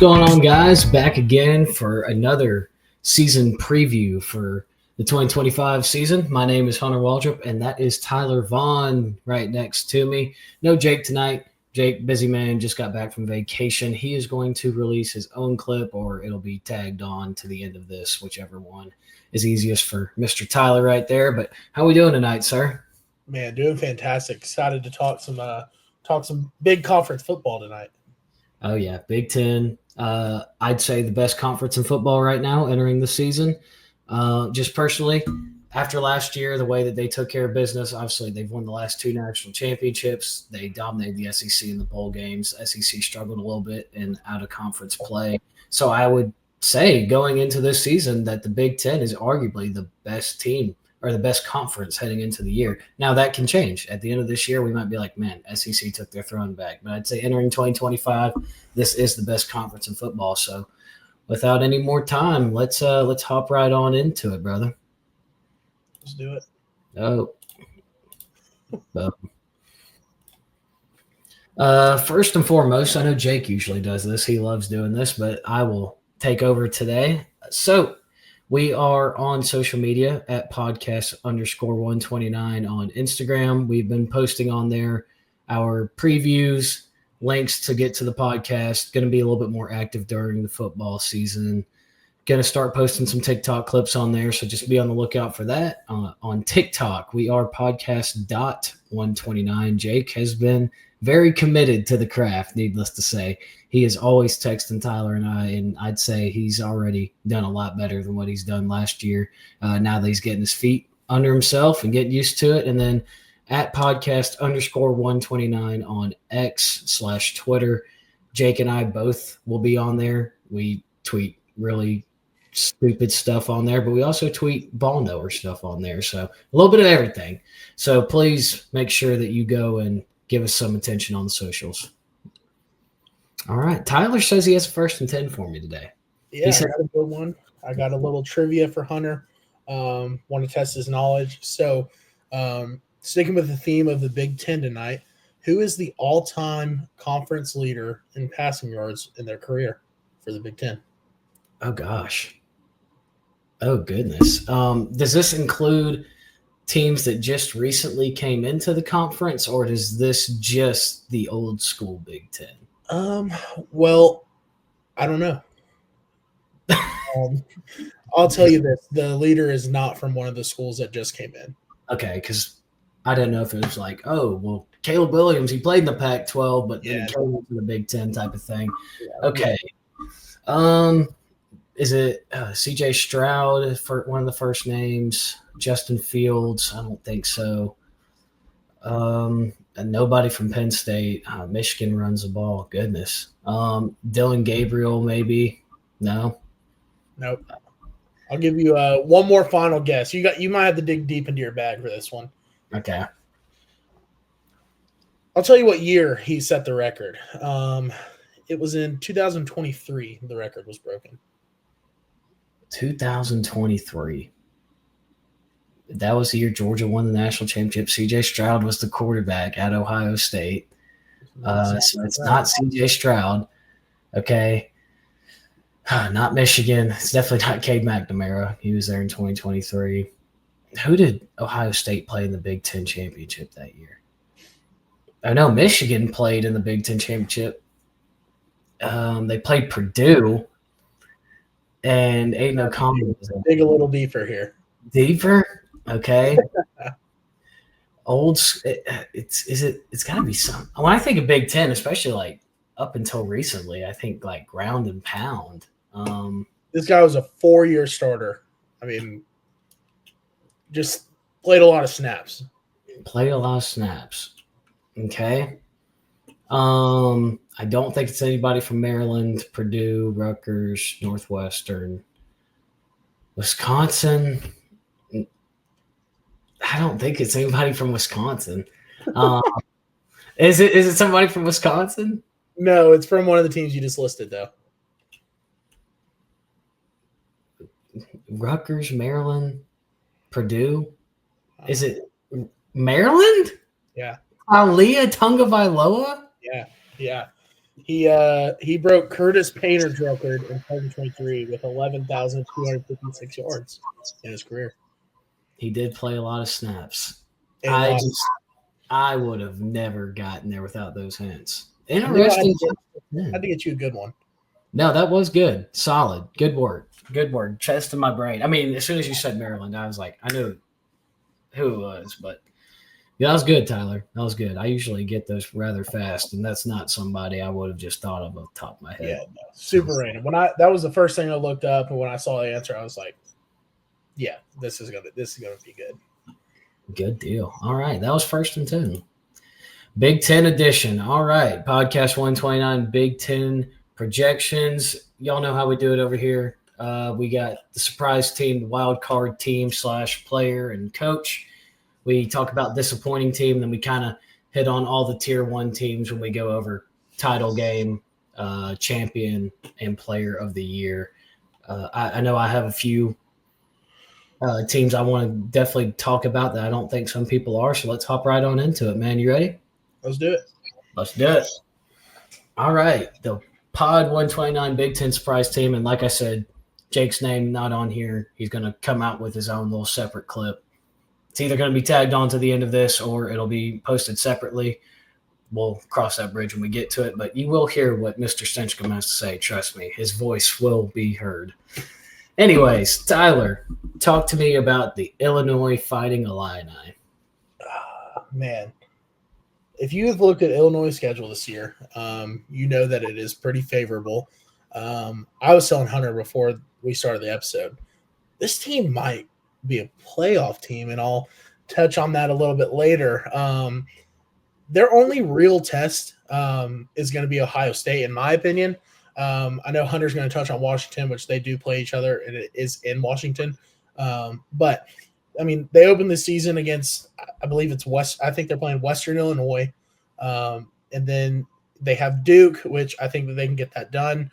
going on, guys? Back again for another season preview for the 2025 season. My name is Hunter Waldrop, and that is Tyler Vaughn right next to me. No Jake tonight. Jake, busy man, just got back from vacation. He is going to release his own clip, or it'll be tagged on to the end of this, whichever one is easiest for Mr. Tyler right there. But how are we doing tonight, sir? Man, doing fantastic. Excited to talk some big conference football tonight. Oh, yeah, Big 10. I'd say the best conference in football right now entering the season. Just personally, after last year, the way that they took care of business, obviously they've won the last two national championships. They dominated the SEC in the bowl games. SEC struggled a little bit in out-of-conference play. So I would say going into this season that the Big 10 is arguably the best team or the best conference heading into the year. Now, that can change. At the end of this year, we might be like, man, SEC took their throne back. But I'd say entering 2025, this is the best conference in football. So without any more time, let's hop right on into it, brother. Let's do it. First and foremost, I know Jake usually does this. He loves doing this, but I will take over today. So we are on social media at podcast_129 on Instagram. We've been posting on there our previews, links to get to the podcast. Going to be a little bit more active during the football season. Going to start posting some TikTok clips on there, so just be on the lookout for that. On TikTok, we are podcast.129. Jake has been very committed to the craft, needless to say. He is always texting Tyler and I, and I'd say he's already done a lot better than what he's done last year. Now that he's getting his feet under himself and getting used to it. And then at podcast_129 on X/Twitter, Jake and I both will be on there. We tweet really stupid stuff on there, but we also tweet ball knower stuff on there. So a little bit of everything. So please make sure that you go and give us some attention on the socials. All right. Tyler says he has a 1st and 10 for me today. Yeah, I got a good one. I got a little trivia for Hunter. Want to test his knowledge. So sticking with the theme of the Big 10 tonight, who is the all-time conference leader in passing yards in their career for the Big 10? Oh, gosh. Oh, goodness. Does this include teams that just recently came into the conference, or is this just the old school Big 10? Well, I don't know. I'll tell you this. The leader is not from one of the schools that just came in. Okay, because I didn't know if it was like, oh, well, Caleb Williams, he played in the Pac-12, but then he came into the Big 10 type of thing. Yeah, okay. Is it C.J. Stroud for one of the first names? Justin Fields? I don't think so. And nobody from Penn State. Michigan runs the ball. Goodness. Dylan Gabriel, maybe? No. Nope. I'll give you one more final guess. You might have to dig deep into your bag for this one. Okay. I'll tell you what year he set the record. It was in 2023. The record was broken. 2023. That was the year Georgia won the national championship. C.J. Stroud was the quarterback at Ohio State. So it's not C.J. Stroud. Okay. Not Michigan. It's definitely not Cade McNamara. He was there in 2023. Who did Ohio State play in the Big 10 championship that year? I know Michigan played in the Big 10 championship. They played Purdue. And Aiden O'Connell was dig a little deeper here. Deeper? Okay. It's got to be some. When I think of Big 10, especially like up until recently, I think like ground and pound. This guy was a 4-year starter. I mean, just played a lot of snaps. Okay. I don't think it's anybody from Maryland, Purdue, Rutgers, Northwestern, Wisconsin. I don't think it's anybody from Wisconsin. Is it somebody from Wisconsin? No, it's from one of the teams you just listed, though. Rutgers, Maryland, Purdue. Is it Maryland? Yeah. Alia Tungavailoa? Yeah. He broke Curtis Painter's record in 2023 with 11,256 yards in his career. He did play a lot of snaps. A lot. I would have never gotten there without those hints. I knew I Interesting. had to get you a good one. No, that was good. Solid. Good work. Good work. Chest in my brain. I mean, as soon as you said Maryland, I was like, I knew who it was, but yeah, that was good, Tyler. That was good. I usually get those rather fast, and that's not somebody I would have just thought of off the top of my head. Yeah, no, super random. That was the first thing I looked up, and when I saw the answer, I was like, yeah, this is gonna be good. Good deal. All right, that was first and 10. Big 10 edition. All right, podcast 129, Big 10 projections. Y'all know how we do it over here. We got the surprise team, the wild card team / player and coach. We talk about disappointing team, then we kind of hit on all the tier 1 teams when we go over title game, champion, and player of the year. I know I have a few teams I want to definitely talk about that I don't think some people are, so let's hop right on into it, man. You ready? Let's do it. Let's do it. All right. The Pod 129 Big 10 surprise team. And like I said, Jake's name not on here. He's going to come out with his own little separate clip. It's either going to be tagged on to the end of this or it'll be posted separately. We'll cross that bridge when we get to it. But you will hear what Mr. Stinchcomb has to say. Trust me. His voice will be heard. Anyways, Tyler, talk to me about the Illinois Fighting Illini. Man. If you have looked at Illinois' schedule this year, you know that it is pretty favorable. I was telling Hunter before we started the episode, this team might be a playoff team, and I'll touch on that a little bit later. Their only real test is going to be Ohio State, in my opinion. I know Hunter's going to touch on Washington, which they do play each other, and it is in Washington. But I mean, they opened the season against, I believe it's I think they're playing Western Illinois. And then they have Duke, which I think that they can get that done.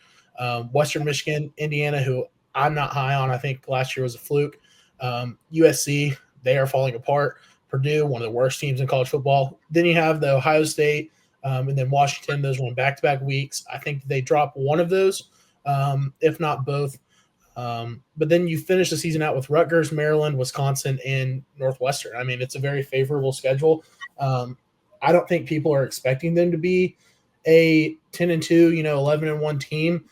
Western Michigan, Indiana, who I'm not high on. I think last year was a fluke. USC, they are falling apart. Purdue, one of the worst teams in college football. Then you have the Ohio State, and then Washington. Those went back-to-back weeks. I think they drop one of those, if not both. But then you finish the season out with Rutgers, Maryland, Wisconsin, and Northwestern. I mean, it's a very favorable schedule. I don't think people are expecting them to be a 10-2, 11-1 team.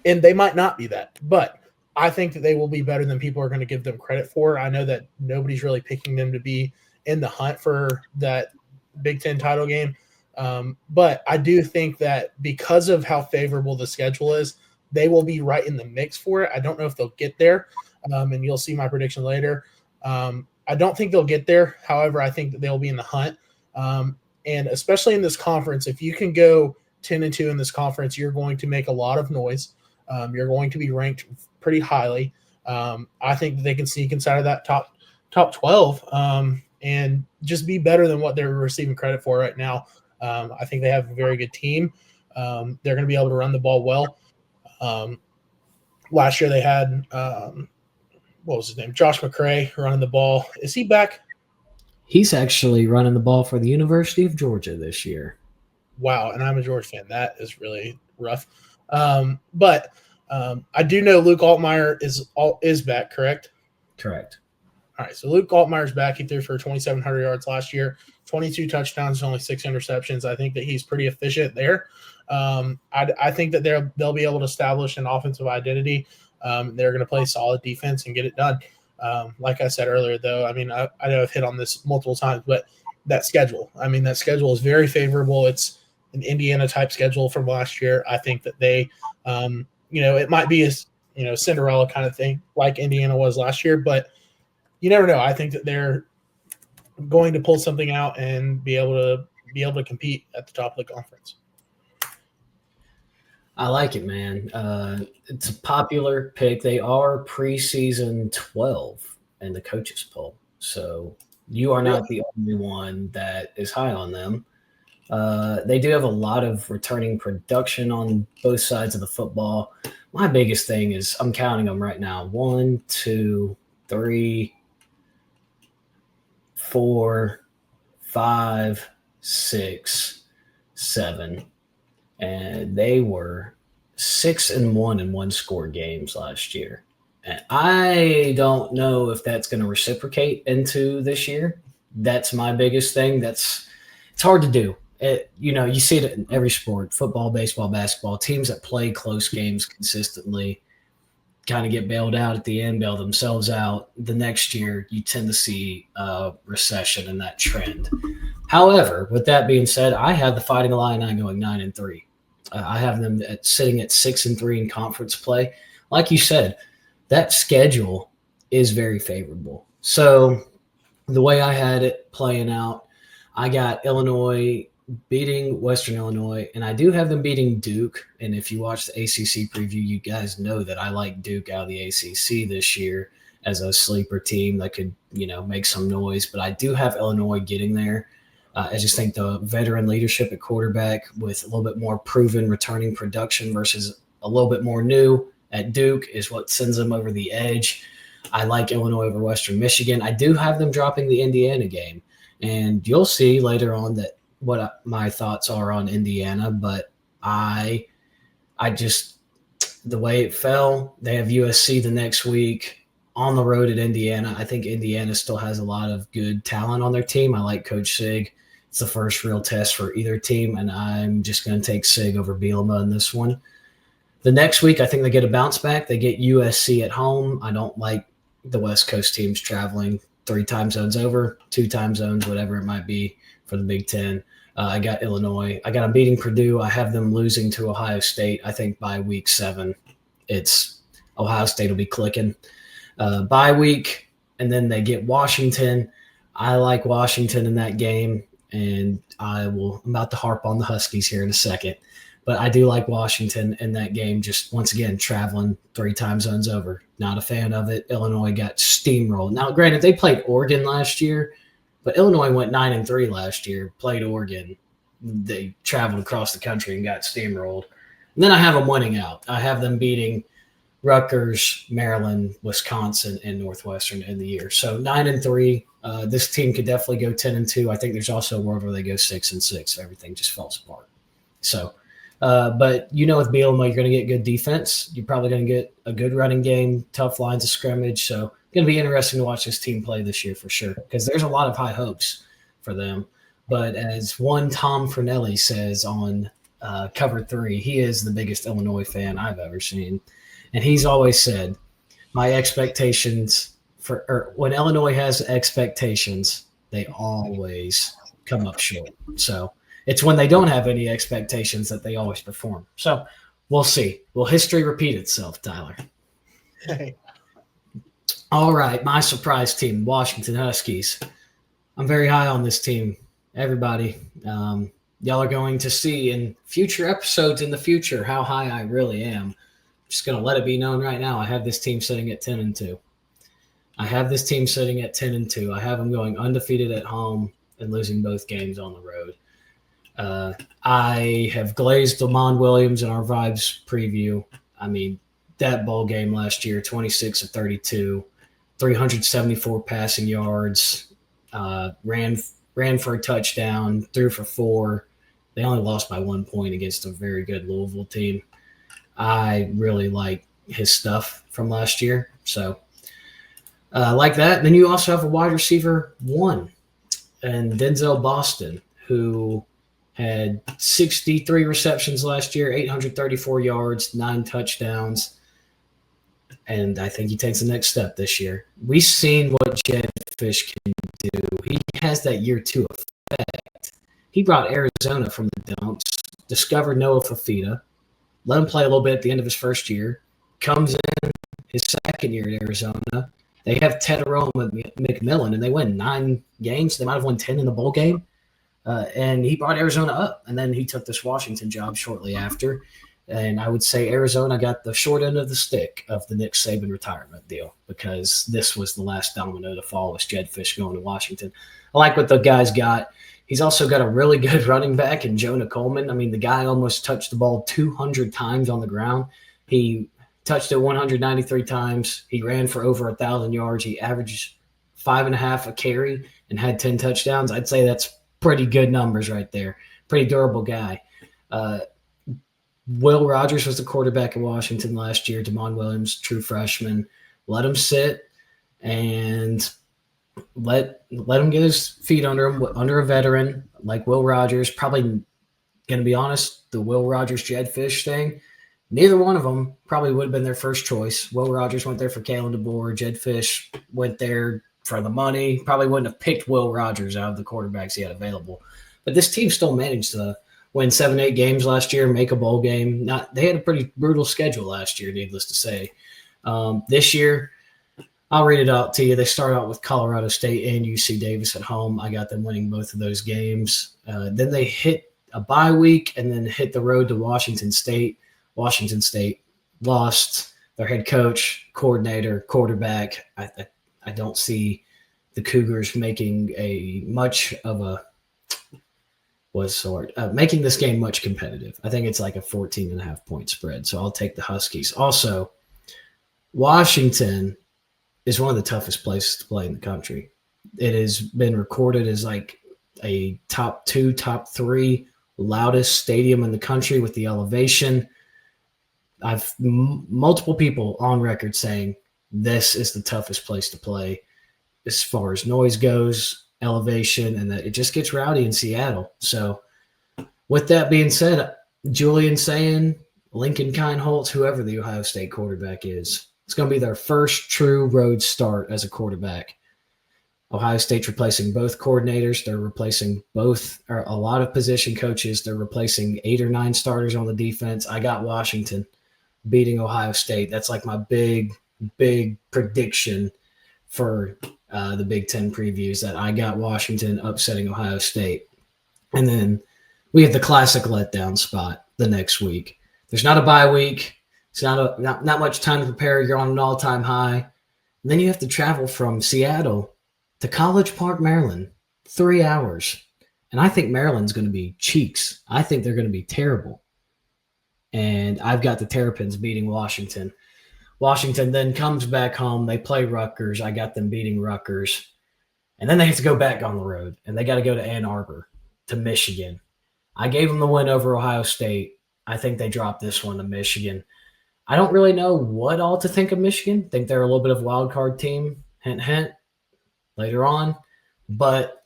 And they might not be that, but I think that they will be better than people are going to give them credit for. I know that nobody's really picking them to be in the hunt for that Big Ten title game. But I do think that because of how favorable the schedule is, they will be right in the mix for it. I don't know if they'll get there, and you'll see my prediction later. I don't think they'll get there. However, I think that they'll be in the hunt. And especially in this conference, if you can go 10-2 in this conference, you're going to make a lot of noise. You're going to be ranked pretty highly. I think that they can sneak inside of that top 12 and just be better than what they're receiving credit for right now. I think they have a very good team. They're going to be able to run the ball well. Last year they had what was his name? Josh McCray running the ball. Is he back? He's actually running the ball for the University of Georgia this year. Wow, and I'm a Georgia fan. That is really rough. But I do know Luke Altmaier is back, correct? Correct. All right, so Luke Altmaier's back. He threw for 2,700 yards last year, 22 touchdowns, only 6 interceptions. I think that he's pretty efficient there. I think that they'll be able to establish an offensive identity. They're going to play solid defense and get it done. Like I said earlier, though, I mean, I know I've hit on this multiple times, but that schedule is very favorable. It's an Indiana-type schedule from last year. I think that they, it might be a Cinderella kind of thing like Indiana was last year, but you never know. I think that they're going to pull something out and be able to compete at the top of the conference. I like it, man. It's a popular pick. They are preseason 12 in the coaches poll. So you are not the only one that is high on them. They do have a lot of returning production on both sides of the football. My biggest thing is I'm counting them right now. 1, 2, 3, 4, 5, 6, 7. and they were 6-1 in one-score games last year. And I don't know if that's going to reciprocate into this year. That's my biggest thing. It's hard to do. You see it in every sport: football, baseball, basketball. Teams that play close games consistently kind of get bailed out at the end, bail themselves out. The next year, you tend to see a recession in that trend. However, with that being said, I have the Fighting Illini going 9-3. I have them sitting at 6-3 in conference play. Like you said, that schedule is very favorable. So the way I had it playing out, I got Illinois beating Western Illinois, and I do have them beating Duke. And if you watch the ACC preview, you guys know that I like Duke out of the ACC this year as a sleeper team that could, make some noise. But I do have Illinois getting there. I just think the veteran leadership at quarterback with a little bit more proven returning production versus a little bit more new at Duke is what sends them over the edge. I like Illinois over Western Michigan. I do have them dropping the Indiana game. And you'll see later on that what my thoughts are on Indiana, but I just the way it fell, they have USC the next week on the road at Indiana. I think Indiana still has a lot of good talent on their team. I like Coach Sig. It's the first real test for either team, and I'm just going to take Sig over Bielema in this one. The next week, I think they get a bounce back. They get USC at home. I don't like the West Coast teams traveling 3 time zones over, 2 time zones, whatever it might be for the Big Ten. I got Illinois. I got them beating Purdue. I have them losing to Ohio State. I think by week 7, it's Ohio State will be clicking. Bye week, and then they get Washington. I like Washington in that game, and I'm about to harp on the Huskies here in a second. But I do like Washington in that game, just once again, traveling 3 time zones over. Not a fan of it. Illinois got steamrolled. Now, granted, they played Oregon last year, but Illinois went 9-3 last year, played Oregon. They traveled across the country and got steamrolled. And then I have them winning out. I have them beating Rutgers, Maryland, Wisconsin, and Northwestern in the year. So 9-3. This team could definitely go 10-2. I think there's also a world where they go 6-6. Everything just falls apart. So, but with Bielema, you're going to get good defense. You're probably going to get a good running game, tough lines of scrimmage. So going to be interesting to watch this team play this year for sure, because there's a lot of high hopes for them. But as one Tom Fernelli says on Cover 3, he is the biggest Illinois fan I've ever seen. And he's always said, my expectations when Illinois has expectations, they always come up short. So it's when they don't have any expectations that they always perform. So we'll see. Will history repeat itself, Tyler? Hey. All right, my surprise team, Washington Huskies. I'm very high on this team, everybody. Y'all are going to see in future episodes in the future how high I really am. Just going to let it be known right now. I have this team sitting at 10-2. I have them going undefeated at home and losing both games on the road. I have glazed Lamont Williams in our Vibes preview. I mean, that ball game last year, 26 of 32, 374 passing yards, ran for a touchdown, threw for 4. They only lost by 1 point against a very good Louisville team. I really like his stuff from last year. So like that. Then you also have a wide receiver 1 and Denzel Boston, who had 63 receptions last year, 834 yards, 9 touchdowns. And I think he takes the next step this year. We've seen what Jed Fish can do. He has that year 2 effect. He brought Arizona from the dumps, discovered Noah Fafita, let him play a little bit at the end of his first year, comes in his second year at Arizona. They have Tedero McMillan, and they win 9 games. They might have won 10 in the bowl game. And he brought Arizona up, and then he took this Washington job shortly after. And I would say Arizona got the short end of the stick of the Nick Saban retirement deal, because this was the last domino to fall with Jed Fish going to Washington. I like what the guy's got. He's also got a really good running back in Jonah Coleman. I mean, the guy almost touched the ball 200 times on the ground. He touched it 193 times. He ran for over 1,000 yards. He averaged 5.5 a carry and had 10 touchdowns. I'd say that's pretty good numbers right there. Pretty durable guy. Will Rogers was the quarterback in Washington last year. Damon Williams, true freshman. Let him sit and let him get his feet under him, under a veteran like Will Rogers. Probably going to be honest, the Will Rogers Jed Fish thing, neither one of them probably would have been their first choice. Will Rogers went there for Kalen DeBoer. Jed Fish went there for the money. Probably wouldn't have picked Will Rogers out of the quarterbacks he had available. But this team still managed to win 7-8 games last year, make a bowl game. They had a pretty brutal schedule last year, needless to say. This year, I'll read it out to you. They start out with Colorado State and UC Davis at home. I got them winning both of those games. Then they hit a bye week and then hit the road to Washington State. Washington State lost their head coach, coordinator, quarterback. I don't see the Cougars making making this game much competitive. I think it's like a 14.5 point spread. So I'll take the Huskies. Also, Washington is one of the toughest places to play in the country. It has been recorded as like a top 2, top 3 loudest stadium in the country with the elevation. I've multiple people on record saying this is the toughest place to play as far as noise goes, elevation, and that it just gets rowdy in Seattle. So with that being said, Julian saying Lincoln Kineholtz, whoever the Ohio State quarterback is, it's going to be their first true road start as a quarterback. Ohio State's replacing both coordinators. They're replacing a lot of position coaches. They're replacing 8 or 9 starters on the defense. I got Washington beating Ohio State. That's like my big prediction for the Big Ten previews, that I got Washington upsetting Ohio State. And then we have the classic letdown spot the next week. There's not a bye week. It's not much time to prepare. You're on an all-time high. And then you have to travel from Seattle to College Park, Maryland, 3 hours. And I think Maryland's going to be cheeks. I think they're going to be terrible. And I've got the Terrapins beating Washington. Washington then comes back home. They play Rutgers. I got them beating Rutgers. And then they have to go back on the road. And they got to go to Ann Arbor, to Michigan. I gave them the win over Ohio State. I think they dropped this one to Michigan. I don't really know what all to think of Michigan. I think they're a little bit of a wild card team. Hint, hint. Later on. But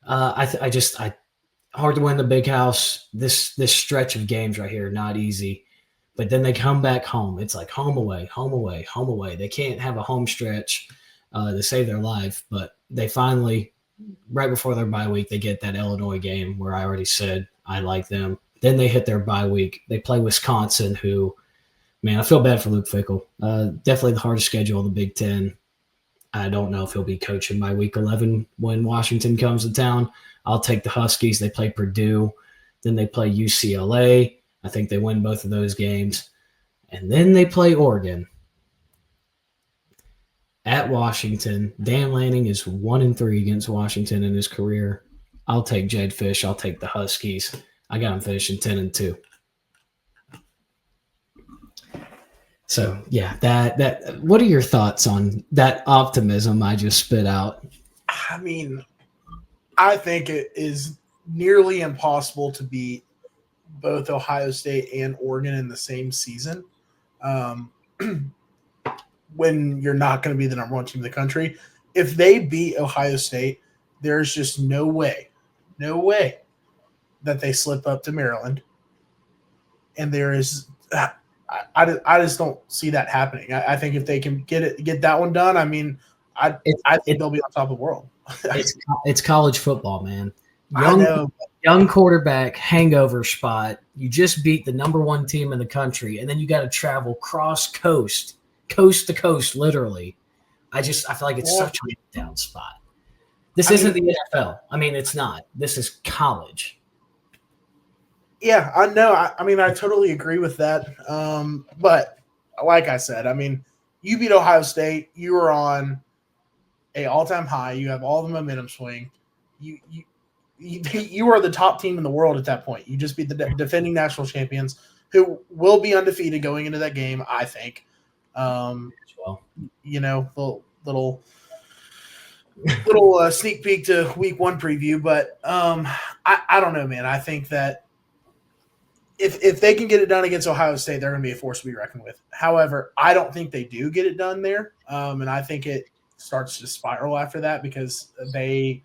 hard to win the big house. This stretch of games right here, not easy. But then they come back home. It's like home away, home away, home away. They can't have a home stretch to save their life. But they finally, right before their bye week, they get that Illinois game where I already said I like them. Then they hit their bye week. They play Wisconsin, who, man, I feel bad for Luke Fickell. Definitely the hardest schedule of the Big Ten. I don't know if he'll be coaching by week 11 when Washington comes to town. I'll take the Huskies. They play Purdue. Then they play UCLA. I think they win both of those games. And then they play Oregon at Washington. Dan Lanning is 1-3 against Washington in his career. I'll take Jed Fish. I'll take the Huskies. I got them finishing 10-2. So, yeah, that. What are your thoughts on that optimism I just spit out? I mean, I think it is nearly impossible to beat both Ohio State and Oregon in the same season when you're not going to be the number 1 team in the country. If they beat Ohio State, there's just no way that they slip up to Maryland. And there is I just don't see that happening. I think if they can get that one done, I mean, I think they'll be on top of the world. It's college football, man. Young quarterback hangover spot. You just beat the number 1 team in the country, and then you got to travel coast to coast, literally. I feel like it's such a down spot. This isn't the NFL. I mean, it's not. This is college. Yeah, I know. I mean, I totally agree with that. But like I said, I mean, you beat Ohio State. You were on a all-time high. You have all the momentum swing. You are the top team in the world at that point. You just beat the defending national champions, who will be undefeated going into that game, I think. You know, little sneak peek to week 1 preview. But I don't know, man. I think that if they can get it done against Ohio State, they're going to be a force to be reckoned with. However, I don't think they do get it done there, and I think it starts to spiral after that because they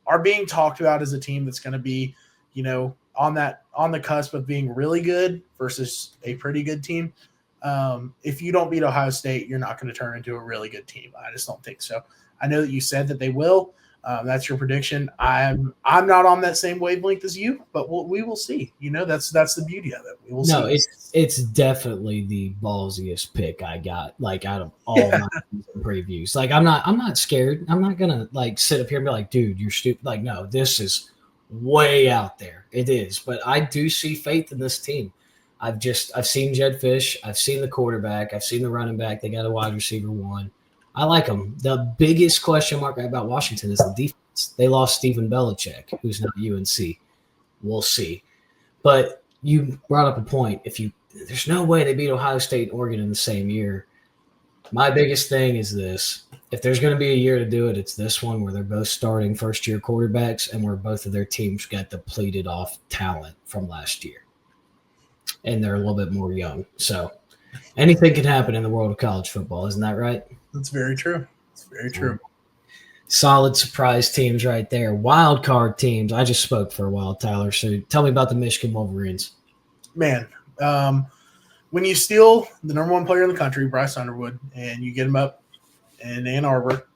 are being talked about as a team that's going to be, on the cusp of being really good versus a pretty good team. If you don't beat Ohio State, you're not going to turn into a really good team. I just don't think so. I know that you said that they will. That's your prediction. I'm not on that same wavelength as you, but we will see. That's the beauty of it. We will see. No, it's definitely the ballsiest pick I got, like out of all my previews. Like I'm not scared. I'm not gonna like sit up here and be like, dude, you're stupid. Like, no, this is way out there. It is, but I do see faith in this team. I've seen Jed Fish. I've seen the quarterback. I've seen the running back. They got a wide receiver one. I like them. The biggest question mark about Washington is the defense. They lost Stephen Belichick, who's not UNC. We'll see. But you brought up a point. There's no way they beat Ohio State and Oregon in the same year. My biggest thing is this. If there's going to be a year to do it, it's this one where they're both starting first-year quarterbacks and where both of their teams got depleted off talent from last year. And they're a little bit more young. So anything can happen in the world of college football. Isn't that right? That's very true. It's very true. Solid surprise teams right there. Wild card teams. I just spoke for a while, Tyler. So tell me about the Michigan Wolverines. Man, when you steal the number one player in the country, Bryce Underwood, and you get him up in Ann Arbor,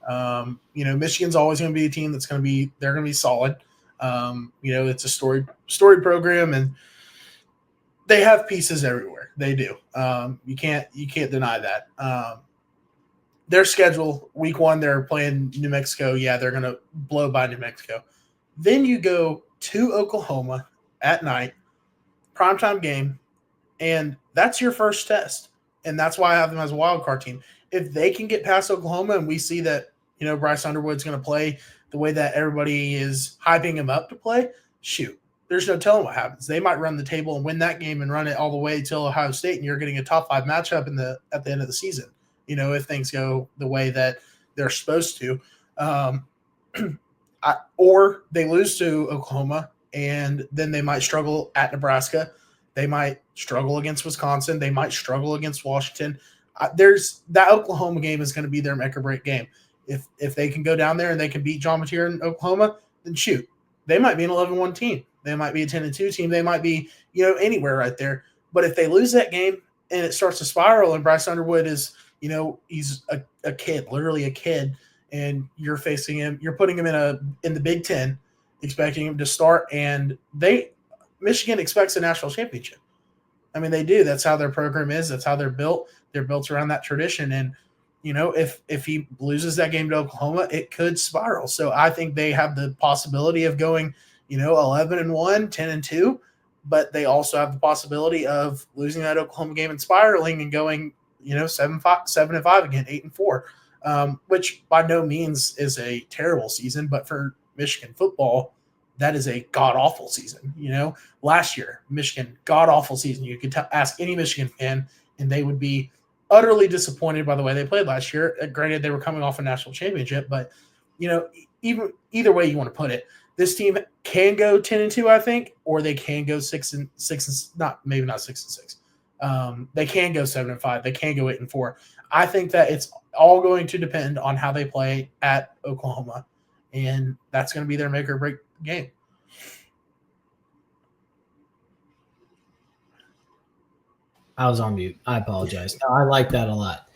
Michigan's always going to be a team they're going to be solid. It's a storied program, and they have pieces everywhere. They do. You can't deny that. Their schedule, week one, they're playing New Mexico. Yeah, they're going to blow by New Mexico. Then you go to Oklahoma at night, primetime game, and that's your first test. And that's why I have them as a wild card team. If they can get past Oklahoma and we see that, Bryce Underwood's going to play the way that everybody is hyping him up to play, shoot, there's no telling what happens. They might run the table and win that game and run it all the way till Ohio State, and you're getting a top 5 matchup at the end of the season. If things go the way that they're supposed to. Or they lose to Oklahoma, and then they might struggle at Nebraska. They might struggle against Wisconsin. They might struggle against Washington. That Oklahoma game is going to be their make or break game. If they can go down there and they can beat John Mateer in Oklahoma, then shoot, they might be an 11-1 team. They might be a 10-2 team. They might be, anywhere right there. But if they lose that game and it starts to spiral and Bryce Underwood is, he's a kid, literally a kid, and you're facing him, you're putting him in the Big 10, expecting him to start, and Michigan expects a national championship. I mean, they do. That's how their program is. That's how they're built. They're built around that tradition. And, if he loses that game to Oklahoma, it could spiral. So I think they have the possibility of going, 11-1, 10-2, but they also have the possibility of losing that Oklahoma game and spiraling and going, 7-5 again, 8-4, which by no means is a terrible season, but for Michigan football, that is a god-awful season. Last year, Michigan, god-awful season. You could ask any Michigan fan, and they would be utterly disappointed by the way they played last year. Granted, they were coming off a national championship, but, either way you want to put it, this team can go 10-2, I think, or they can go 6-6, maybe not 6-6. They can go 7-5. They can go 8-4. I think that it's all going to depend on how they play at Oklahoma, and that's going to be their make or break game. I was on mute. I apologize. No, I like that a lot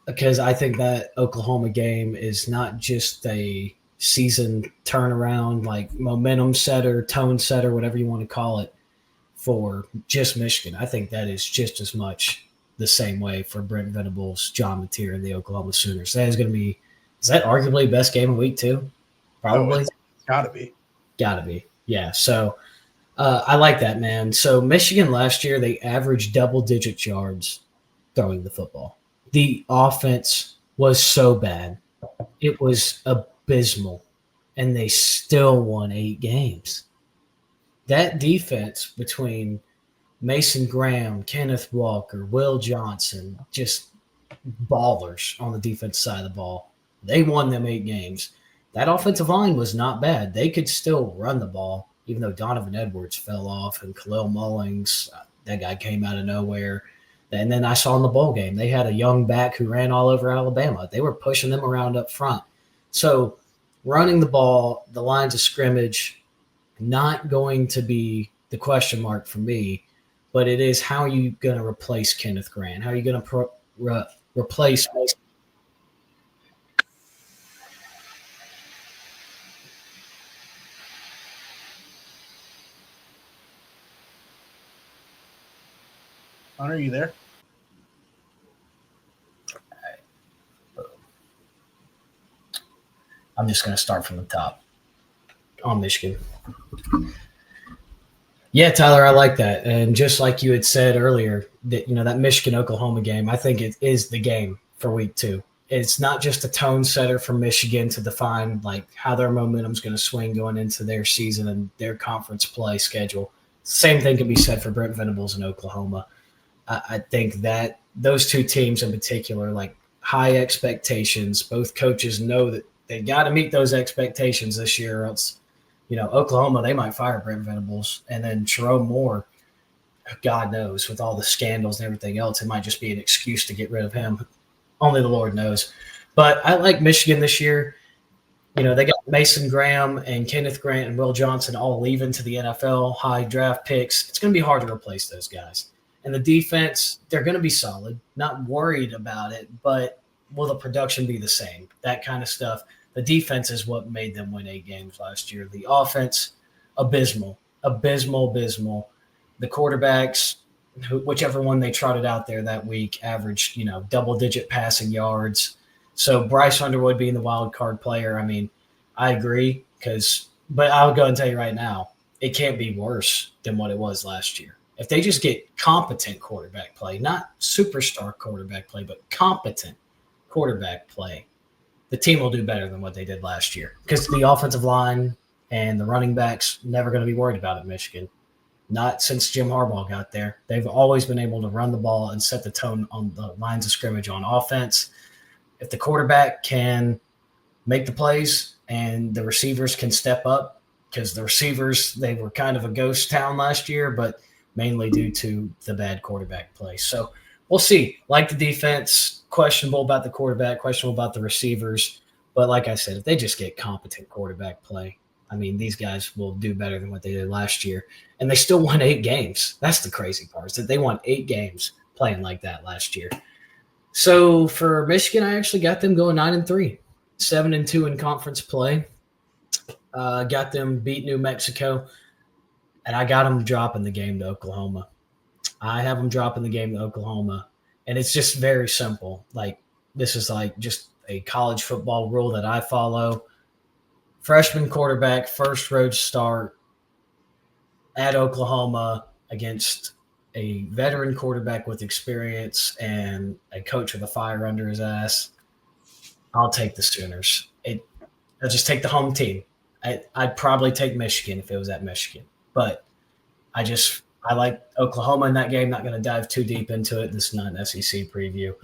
because I think that Oklahoma game is not just a season turnaround, like momentum setter, tone setter, whatever you want to call it, for just Michigan. I think that is just as much the same way for Brent Venables, John Mateer, and the Oklahoma Sooners. That is going to be – is that arguably best game of week 2? Probably. It's got to be. Got to be. Yeah. So I like that, man. So Michigan last year, they averaged double-digit yards throwing the football. The offense was so bad. It was abysmal, and they still won 8 games. That defense between Mason Graham, Kenneth Walker, Will Johnson, just ballers on the defense side of the ball. They won them 8 games. That offensive line was not bad. They could still run the ball, even though Donovan Edwards fell off and Khalil Mullings, that guy came out of nowhere. And then I saw in the bowl game, they had a young back who ran all over Alabama. They were pushing them around up front. So running the ball, the lines of scrimmage, not going to be the question mark for me, but it is how are you going to replace Kenneth Grant? How are you going to replace Mason? Hunter, are you there? I'm just going to start from the top on Michigan. Yeah, Tyler, I like that. And just like you had said earlier, that that Michigan-Oklahoma game, I think it is the game for week 2. It's not just a tone setter for Michigan to define like how their momentum is going to swing going into their season and their conference play schedule. Same thing can be said for Brent Venables in Oklahoma. I think that those two teams in particular, like high expectations, both coaches know that they got to meet those expectations this year, or else, Oklahoma, they might fire Brent Venables. And then Jerome Moore, God knows, with all the scandals and everything else, it might just be an excuse to get rid of him. Only the Lord knows. But I like Michigan this year. They got Mason Graham and Kenneth Grant and Will Johnson all leaving to the NFL, high draft picks. It's going to be hard to replace those guys. And the defense, they're going to be solid. Not worried about it, but will the production be the same? That kind of stuff. The defense is what made them win 8 games last year. The offense, abysmal. The quarterbacks, whichever one they trotted out there that week, averaged, double-digit passing yards. So Bryce Underwood being the wild card player, I mean, I agree but I'll go and tell you right now, it can't be worse than what it was last year. If they just get competent quarterback play, not superstar quarterback play, but competent quarterback play, the team will do better than what they did last year because the offensive line and the running backs never going to be worried about it, Michigan. Not since Jim Harbaugh got there. They've always been able to run the ball and set the tone on the lines of scrimmage on offense. If the quarterback can make the plays and the receivers can step up, because the receivers, they were kind of a ghost town last year, but mainly due to the bad quarterback play. So we'll see. Like the defense, questionable about the quarterback, questionable about the receivers. But like I said, if they just get competent quarterback play, I mean, these guys will do better than what they did last year. And they still won 8 games. That's the crazy part, is that they won 8 games playing like that last year. So for Michigan, I actually got them going 9-3, 7-2 in conference play. Got them beat New Mexico, and I got them dropping the game to Oklahoma. I have them dropping the game to Oklahoma, and it's just very simple. Like, this is like just a college football rule that I follow. Freshman quarterback, first road start at Oklahoma against a veteran quarterback with experience and a coach with a fire under his ass. I'll take the Sooners. I'll just take the home team. I'd probably take Michigan if it was at Michigan, but I like Oklahoma in that game. Not going to dive too deep into it. This is not an SEC preview.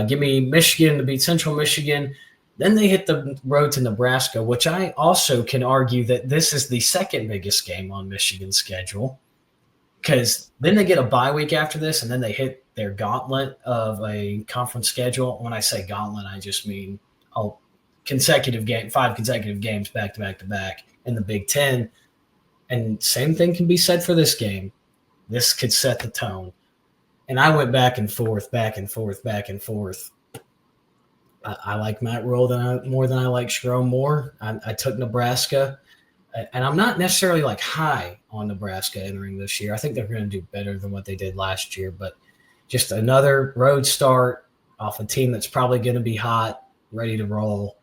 Give me Michigan to beat Central Michigan. Then they hit the road to Nebraska, which I also can argue that this is the second biggest game on Michigan's schedule, because then they get a bye week after this, and then they hit their gauntlet of a conference schedule. When I say gauntlet, I just mean 5 consecutive games back to back to back in the Big Ten. And same thing can be said for this game. This could set the tone. And I went back and forth. I like Matt Rule more than I like Jerome Moore. I took Nebraska, and I'm not necessarily like high on Nebraska entering this year. I think they're going to do better than what they did last year, but just another road start off a team that's probably going to be hot, ready to roll,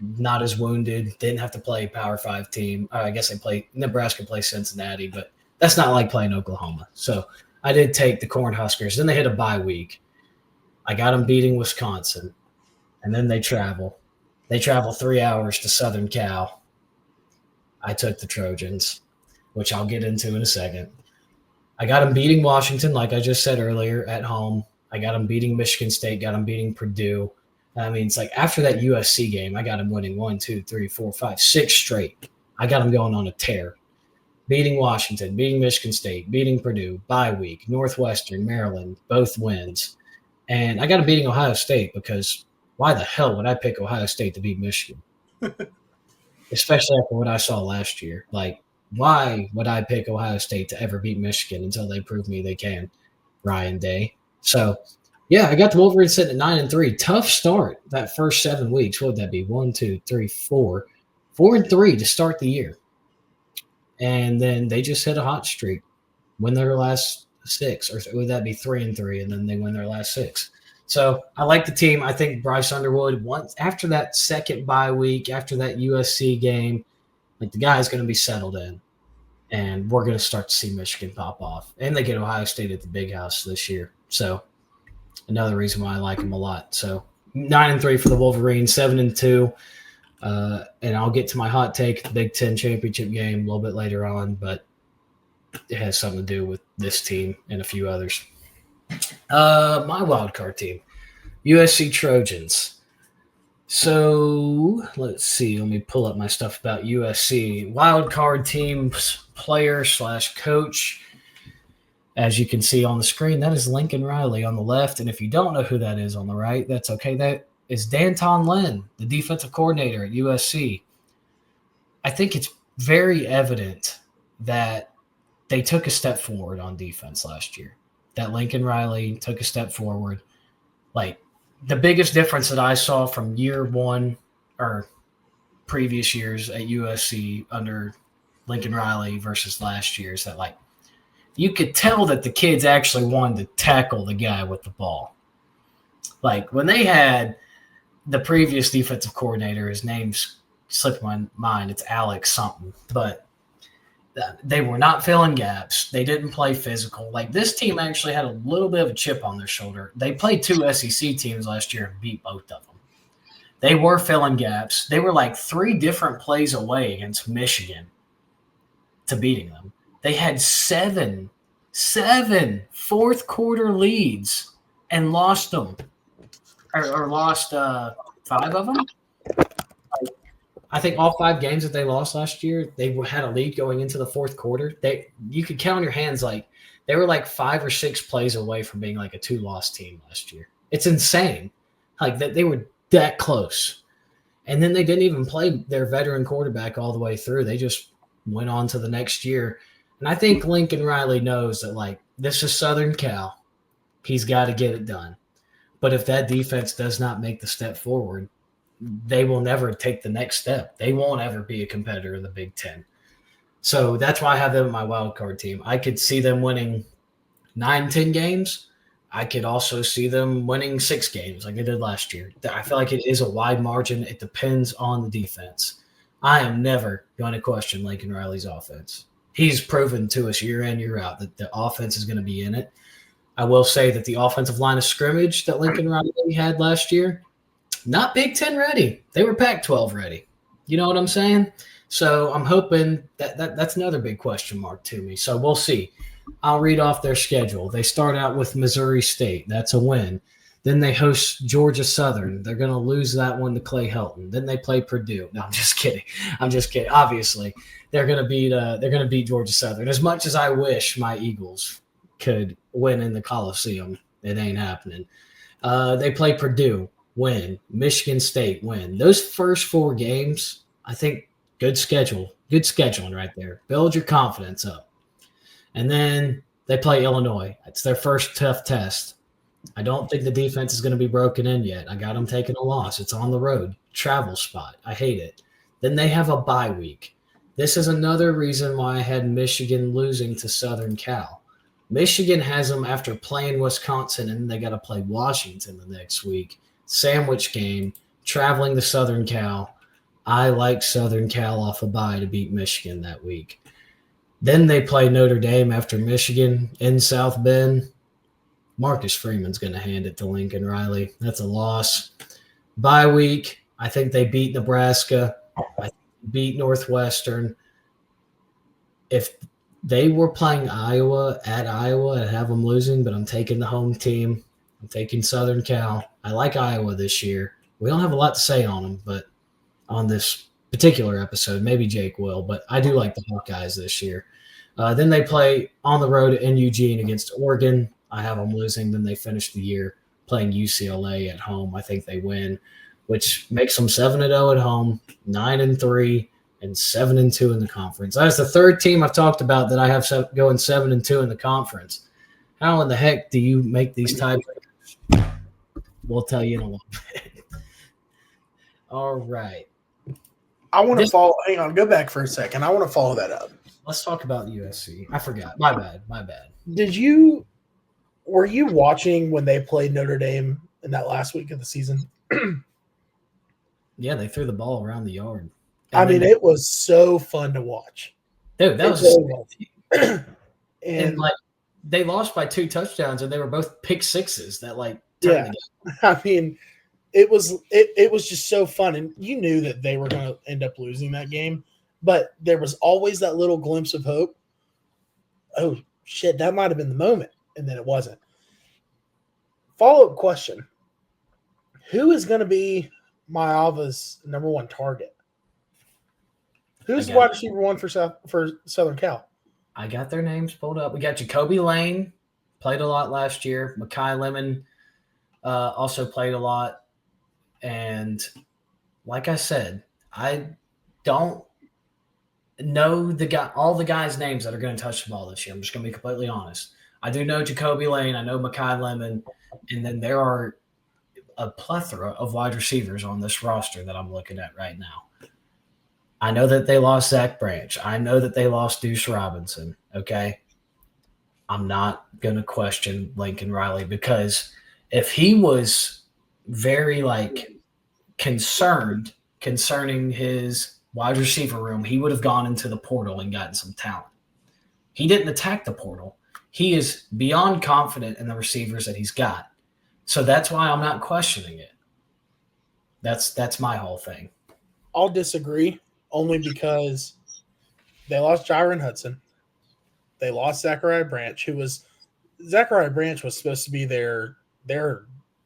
not as wounded, didn't have to play a Power 5 team. I guess Nebraska plays Cincinnati, but that's not like playing Oklahoma. So I did take the Cornhuskers. Then they hit a bye week. I got them beating Wisconsin. And then they travel. They travel 3 hours to Southern Cal. I took the Trojans, which I'll get into in a second. I got them beating Washington, like I just said earlier, at home. I got them beating Michigan State, got them beating Purdue. I mean, it's like after that USC game, I got them winning 1, 2, 3, 4, 5, 6 straight. I got them going on a tear. beating Washington, beating Michigan State, beating Purdue, bye week, Northwestern, Maryland, both wins. And I got a beating Ohio State because why the hell would I pick Ohio State to beat Michigan? Especially after what I saw last year. Like, why would I pick Ohio State to ever beat Michigan until they prove me they can? Ryan Day. So, yeah, I got the Wolverines sitting at 9-3. Tough start that first 7 weeks. What would that be? 1, 2, 3, 4. 4-3 to start the year. And then they just hit a hot streak, win their last 6, or would that be 3-3, and then they win their last 6. So I like the team. I think Bryce Underwood, once after that second bye week, after that USC game, like the guy's going to be settled in, and we're going to start to see Michigan pop off. And they get Ohio State at the Big House this year. So another reason why I like them a lot. So 9-3 for the Wolverines, 7-2. And I'll get to my hot take, the Big Ten championship game, a little bit later on, but it has something to do with this team and a few others. My wild card team, USC Trojans. So let's see. Let me pull up my stuff about USC. Wild card team player / coach. As you can see on the screen, that is Lincoln Riley on the left. And if you don't know who that is on the right, that's okay. That is Danton Lynn, the defensive coordinator at USC. I think it's very evident that they took a step forward on defense last year. That Lincoln Riley took a step forward. Like, the biggest difference that I saw from year one or previous years at USC under Lincoln Riley versus last year is that, like, you could tell that the kids actually wanted to tackle the guy with the ball. Like, when they had the previous defensive coordinator, his name's slipped my mind, it's Alex something, but they were not filling gaps. They didn't play physical. Like, this team actually had a little bit of a chip on their shoulder. They played 2 SEC teams last year and beat both of them. They were filling gaps. They were like 3 different plays away against Michigan to beating them. They had 7 fourth quarter leads and lost them, or lost 5 of them. I think all 5 games that they lost last year, they had a lead going into the fourth quarter. You could count on your hands, like they were like 5 or 6 plays away from being like a 2-loss team last year. It's insane. Like that they were that close. And then they didn't even play their veteran quarterback all the way through. They just went on to the next year. And I think Lincoln Riley knows that, like, this is Southern Cal. He's got to get it done. But if that defense does not make the step forward, they will never take the next step. They won't ever be a competitor in the Big Ten. So that's why I have them in my wild card team. I could see them winning 9-10 games. I could also see them winning 6 games like they did last year. I feel like it is a wide margin. It depends on the defense. I am never going to question Lincoln Riley's offense. He's proven to us year in, year out that the offense is going to be in it. I will say that the offensive line of scrimmage that Lincoln Riley had last year, not Big Ten ready. They were Pac-12 ready. You know what I'm saying? So I'm hoping that's another big question mark to me. So we'll see. I'll read off their schedule. They start out with Missouri State. That's a win. Then they host Georgia Southern. They're going to lose that one to Clay Helton. Then they play Purdue. No, I'm just kidding. Obviously, they're going to beat Georgia Southern. As much as I wish my Eagles could win in the Coliseum, it ain't happening. They play Purdue, win. Michigan State, win. Those first 4 games, I think, good scheduling right there. Build your confidence up. And then they play Illinois. It's their first tough test. I don't think the defense is going to be broken in yet. I got them taking a loss. It's on the road. Travel spot. I hate it. Then they have a bye week. This is another reason why I had Michigan losing to Southern Cal. Michigan has them after playing Wisconsin, and they got to play Washington the next week. Sandwich game, traveling to Southern Cal. I like Southern Cal off a bye to beat Michigan that week. Then they play Notre Dame after Michigan in South Bend. Marcus Freeman's going to hand it to Lincoln Riley. That's a loss. Bye week, I think they beat Nebraska. I think they beat Northwestern. If they were playing Iowa at Iowa, I'd have them losing, but I'm taking the home team. I'm taking Southern Cal. I like Iowa this year. We don't have a lot to say on them, but on this particular episode. Maybe Jake will, but I do like the Hawkeyes this year. Then they play on the road in Eugene against Oregon. I have them losing. Then they finish the year playing UCLA at home. I think they win, which makes them 7-0 at home, 9-3, and 7-2 in the conference. That's the third team I've talked about that I have going 7-2 in the conference. How in the heck do you make these tiebreakers? We'll tell you in a little bit. All right. I want to follow. Hang on, go back for a second. I want to follow that up. Let's talk about USC. I forgot. My bad. Were you watching when they played Notre Dame in that last week of the season? Yeah, they threw the ball around the yard. It was so fun to watch. Dude, that was and like they lost by 2 touchdowns, and they were both pick sixes that turned the game. It was just so fun, and you knew that they were going to end up losing that game, but there was always that little glimpse of hope. Oh shit, that might have been the moment, and then it wasn't. Follow-up question: who is going to be Maava's number 1 target? Who's wide receiver 1 for Southern Cal? I got their names pulled up. We got Jacoby Lane, played a lot last year. Mekhi Lemon also played a lot. And like I said, I don't know all the guys' names that are going to touch the ball this year. I'm just going to be completely honest. I do know Jacoby Lane. I know Mekhi Lemon. And then there are a plethora of wide receivers on this roster that I'm looking at right now. I know that they lost Zach Branch. I know that they lost Deuce Robinson. Okay. I'm not going to question Lincoln Riley, because if he was very concerned concerning his wide receiver room, he would have gone into the portal and gotten some talent. He didn't attack the portal. He is beyond confident in the receivers that he's got. So that's why I'm not questioning it. That's my whole thing. I'll disagree, only because they lost Jyron Hudson. They lost Zachariah Branch, Zachariah Branch was supposed to be their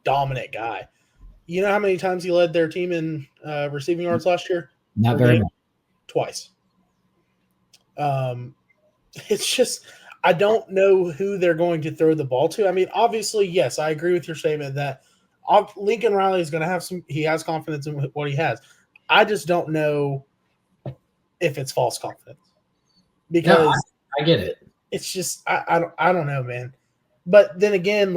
dominant guy. You know how many times he led their team in receiving yards last year? Not very much. Twice. It's just I don't know who they're going to throw the ball to. Obviously, yes, I agree with your statement that Lincoln Riley is going to have he has confidence in what he has. I just don't know if it's false confidence, because I get it. It's just I don't know, man. But then again,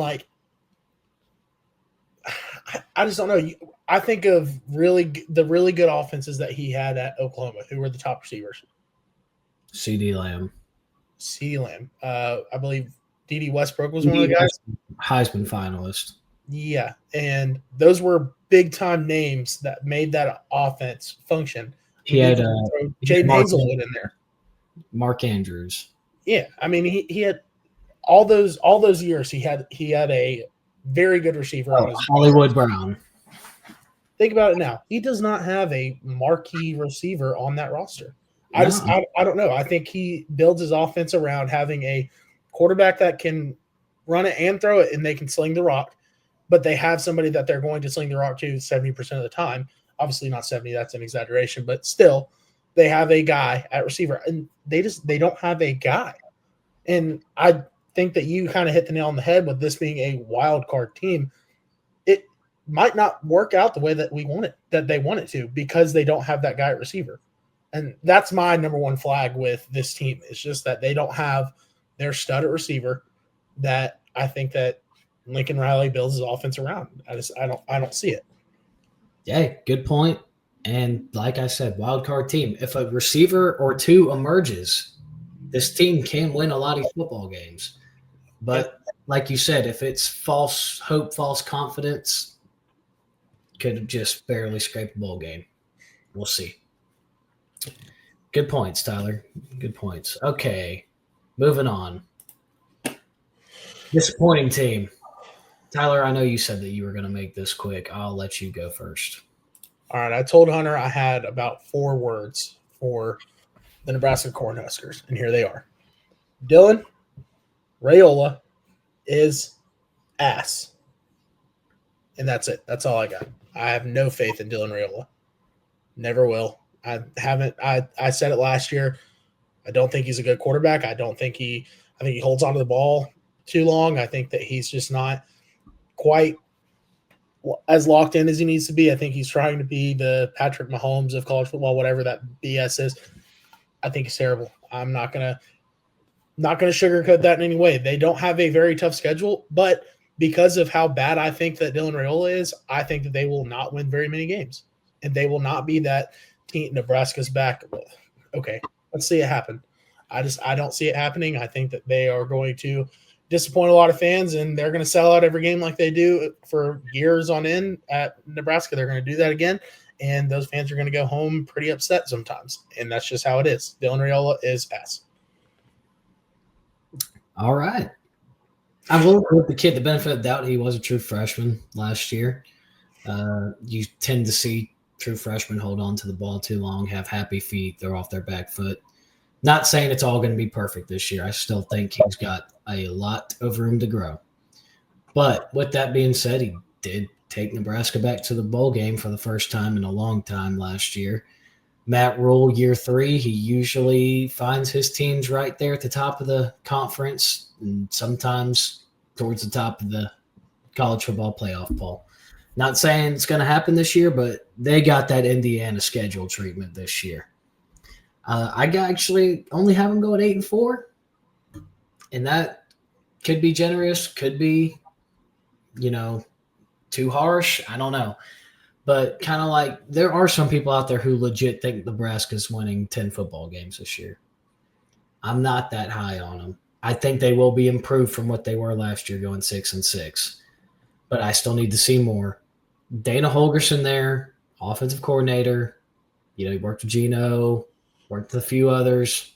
I just don't know. I think of the really good offenses that he had at Oklahoma. Who were the top receivers? CeeDee Lamb. I believe D.D. Westbrook was one of the guys. Heisman finalist. Yeah, and those were big-time names that made that offense function. He had Jaden Hazelwood in there. Mark Andrews. Yeah, he had all those years. He had a very good receiver. Hollywood Brown. Think about it now. He does not have a marquee receiver on that roster. I don't know. I think he builds his offense around having a quarterback that can run it and throw it, and they can sling the rock. But they have somebody that they're going to sling the rock to 70% of the time. Obviously not 70, that's an exaggeration, but still they have a guy at receiver, and they don't have a guy. And I think that you kind of hit the nail on the head with this being a wild card team. It might not work out the way that they want it to, because they don't have that guy at receiver. And that's my number 1 flag with this team. It's just that they don't have their stud at receiver that I think that Lincoln Riley builds his offense around. I don't see it. Yeah, good point. And like I said, wild card team. If a receiver or 2 emerges, this team can win a lot of football games. But like you said, if it's false hope, false confidence, could just barely scrape a bowl game. We'll see. Good points, Tyler. Good points. Okay, moving on. Disappointing team. Tyler, I know you said that you were going to make this quick. I'll let you go first. All right. I told Hunter I had about 4 words for the Nebraska Cornhuskers, and here they are. Dylan Raiola is ass. And that's it. That's all I got. I have no faith in Dylan Raiola. Never will. I haven't. I said it last year. I don't think he's a good quarterback. I think he holds onto the ball too long. I think that he's just not quite as locked in as he needs to be. I think he's trying to be the Patrick Mahomes of college football, whatever that BS is. I think he's terrible. I'm not gonna sugarcoat that in any way. They don't have a very tough schedule, but because of how bad I think that Dylan Raiola is, I think that they will not win very many games, and they will not be that team. Nebraska's back. Okay, let's see it happen. I don't see it happening. I think that they are going to disappoint a lot of fans, and they're going to sell out every game like they do for years on end at Nebraska. They're going to do that again, and those fans are going to go home pretty upset sometimes, and that's just how it is. Dylan Raiola is pass. All right. I will give the kid the benefit of the doubt. He was a true freshman last year. You tend to see true freshmen hold on to the ball too long, have happy feet, they're off their back foot. Not saying it's all going to be perfect this year. I still think he's got a lot of room to grow. But with that being said, he did take Nebraska back to the bowl game for the first time in a long time last year. Matt Rule, year 3, he usually finds his teams right there at the top of the conference and sometimes towards the top of the college football playoff poll. Not saying it's going to happen this year, but they got that Indiana schedule treatment this year. I actually only have them going 8-4, and that could be generous, could be, too harsh. I don't know. But kind of like there are some people out there who legit think Nebraska's winning 10 football games this year. I'm not that high on them. I think they will be improved from what they were last year going 6-6. But I still need to see more. Dana Holgerson there, offensive coordinator. He worked with Gino, worked with a few others.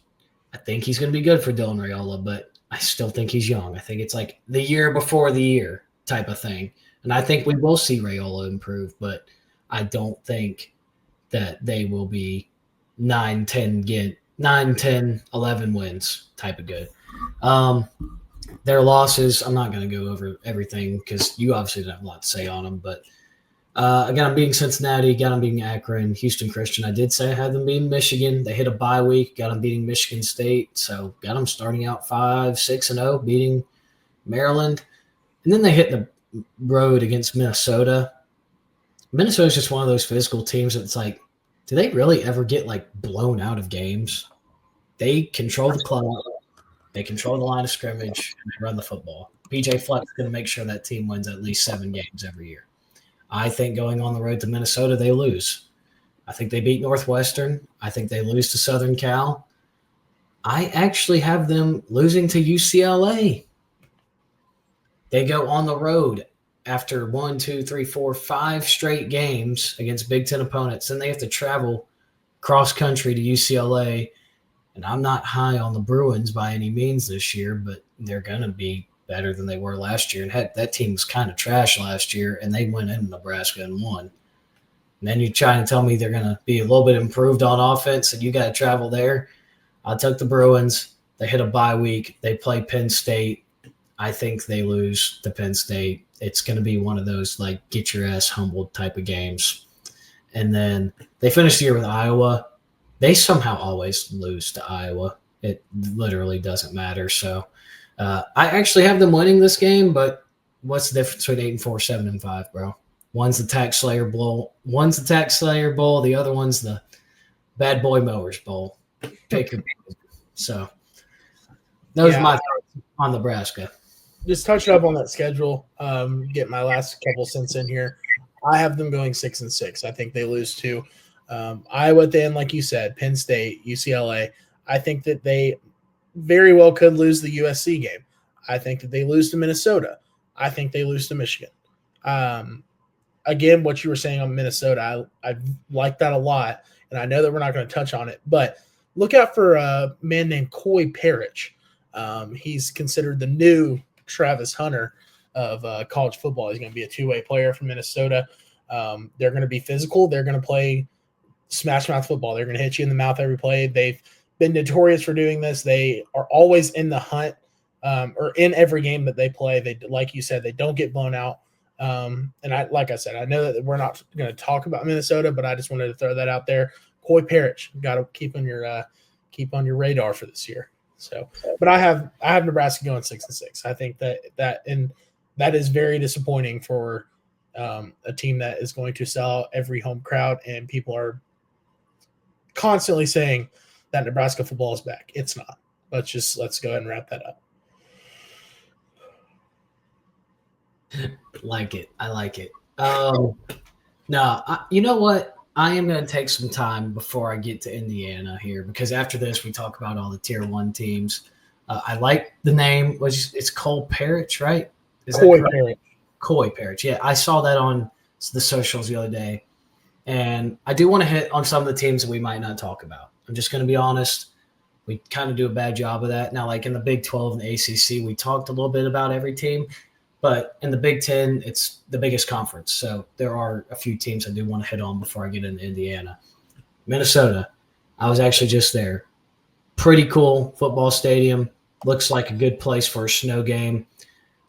I think he's going to be good for Dylan Raiola, but I still think he's young. I think it's like the year before the year type of thing. And I think we will see Raiola improve, but I don't think that they will be 9, 10, 11 wins type of good. Their losses, I'm not going to go over everything because you obviously don't have a lot to say on them, but I got them beating Cincinnati, got them beating Akron, Houston Christian. I did say I had them beating Michigan. They hit a bye week, got them beating Michigan State, so got them starting out 5-6-0, beating Maryland. And then they hit the road against Minnesota. Minnesota's just one of those physical teams that's like, do they really ever get blown out of games? They control the clock, they control the line of scrimmage, and they run the football. PJ Fleck's going to make sure that team wins at least 7 games every year. I think going on the road to Minnesota, they lose. I think they beat Northwestern. I think they lose to Southern Cal. I actually have them losing to UCLA. They go on the road after 1, 2, 3, 4, 5 straight games against Big Ten opponents. Then they have to travel cross country to UCLA. And I'm not high on the Bruins by any means this year, but they're going to be better than they were last year. And heck, that team was kind of trash last year, and they went into Nebraska and won. And then you're trying to tell me they're going to be a little bit improved on offense, and you got to travel there. I took the Bruins. They hit a bye week. They play Penn State. I think they lose to Penn State. It's going to be one of those, get your ass humbled type of games. And then they finish the year with Iowa. They somehow always lose to Iowa. It literally doesn't matter. So I actually have them winning this game, but what's the difference between 8-4, 7-5, bro? One's the Tax Slayer Bowl. The other one's the Bad Boy Mowers Bowl. Pick your So those are my thoughts on Nebraska. Just touching up on that schedule, get my last couple cents in here. I have them going 6-6. I think they lose to Iowa, then, like you said, Penn State, UCLA. I think that they very well could lose the USC game. I think that they lose to Minnesota. I think they lose to Michigan. Again, what you were saying on Minnesota, I like that a lot, and I know that we're not going to touch on it, but look out for a man named Coy Parrish. He's considered the new Travis Hunter of college football. He's going to be a two-way player from Minnesota. They're going to be physical. They're going to play smash mouth football. They're going to hit you in the mouth every play. They've been notorious for doing this. They are always in the hunt or in every game that they play. They, like you said, they don't get blown out. And like I said, I know that we're not going to talk about Minnesota, but I just wanted to throw that out there. Coy Parrish, got to keep on your radar for this year. So, but I have Nebraska going 6-6. I think that is very disappointing for a team that is going to sell out every home crowd, and people are constantly saying that Nebraska football is back. It's not. Let's go ahead and wrap that up. Like it. I like it. You know what? I am going to take some time before I get to Indiana here, because after this we talk about all the Tier 1 teams. I like the name. It's Cole Parrish, right? Is Coy Parrish. Coy Parrish. Yeah, I saw that on the socials the other day. And I do want to hit on some of the teams that we might not talk about. I'm just going to be honest. We kind of do a bad job of that. Now, like in the Big 12 and the ACC, we talked a little bit about every team. But in the Big 10, it's the biggest conference. So there are a few teams I do want to hit on before I get into Indiana. Minnesota, I was actually just there. Pretty cool football stadium. Looks like a good place for a snow game.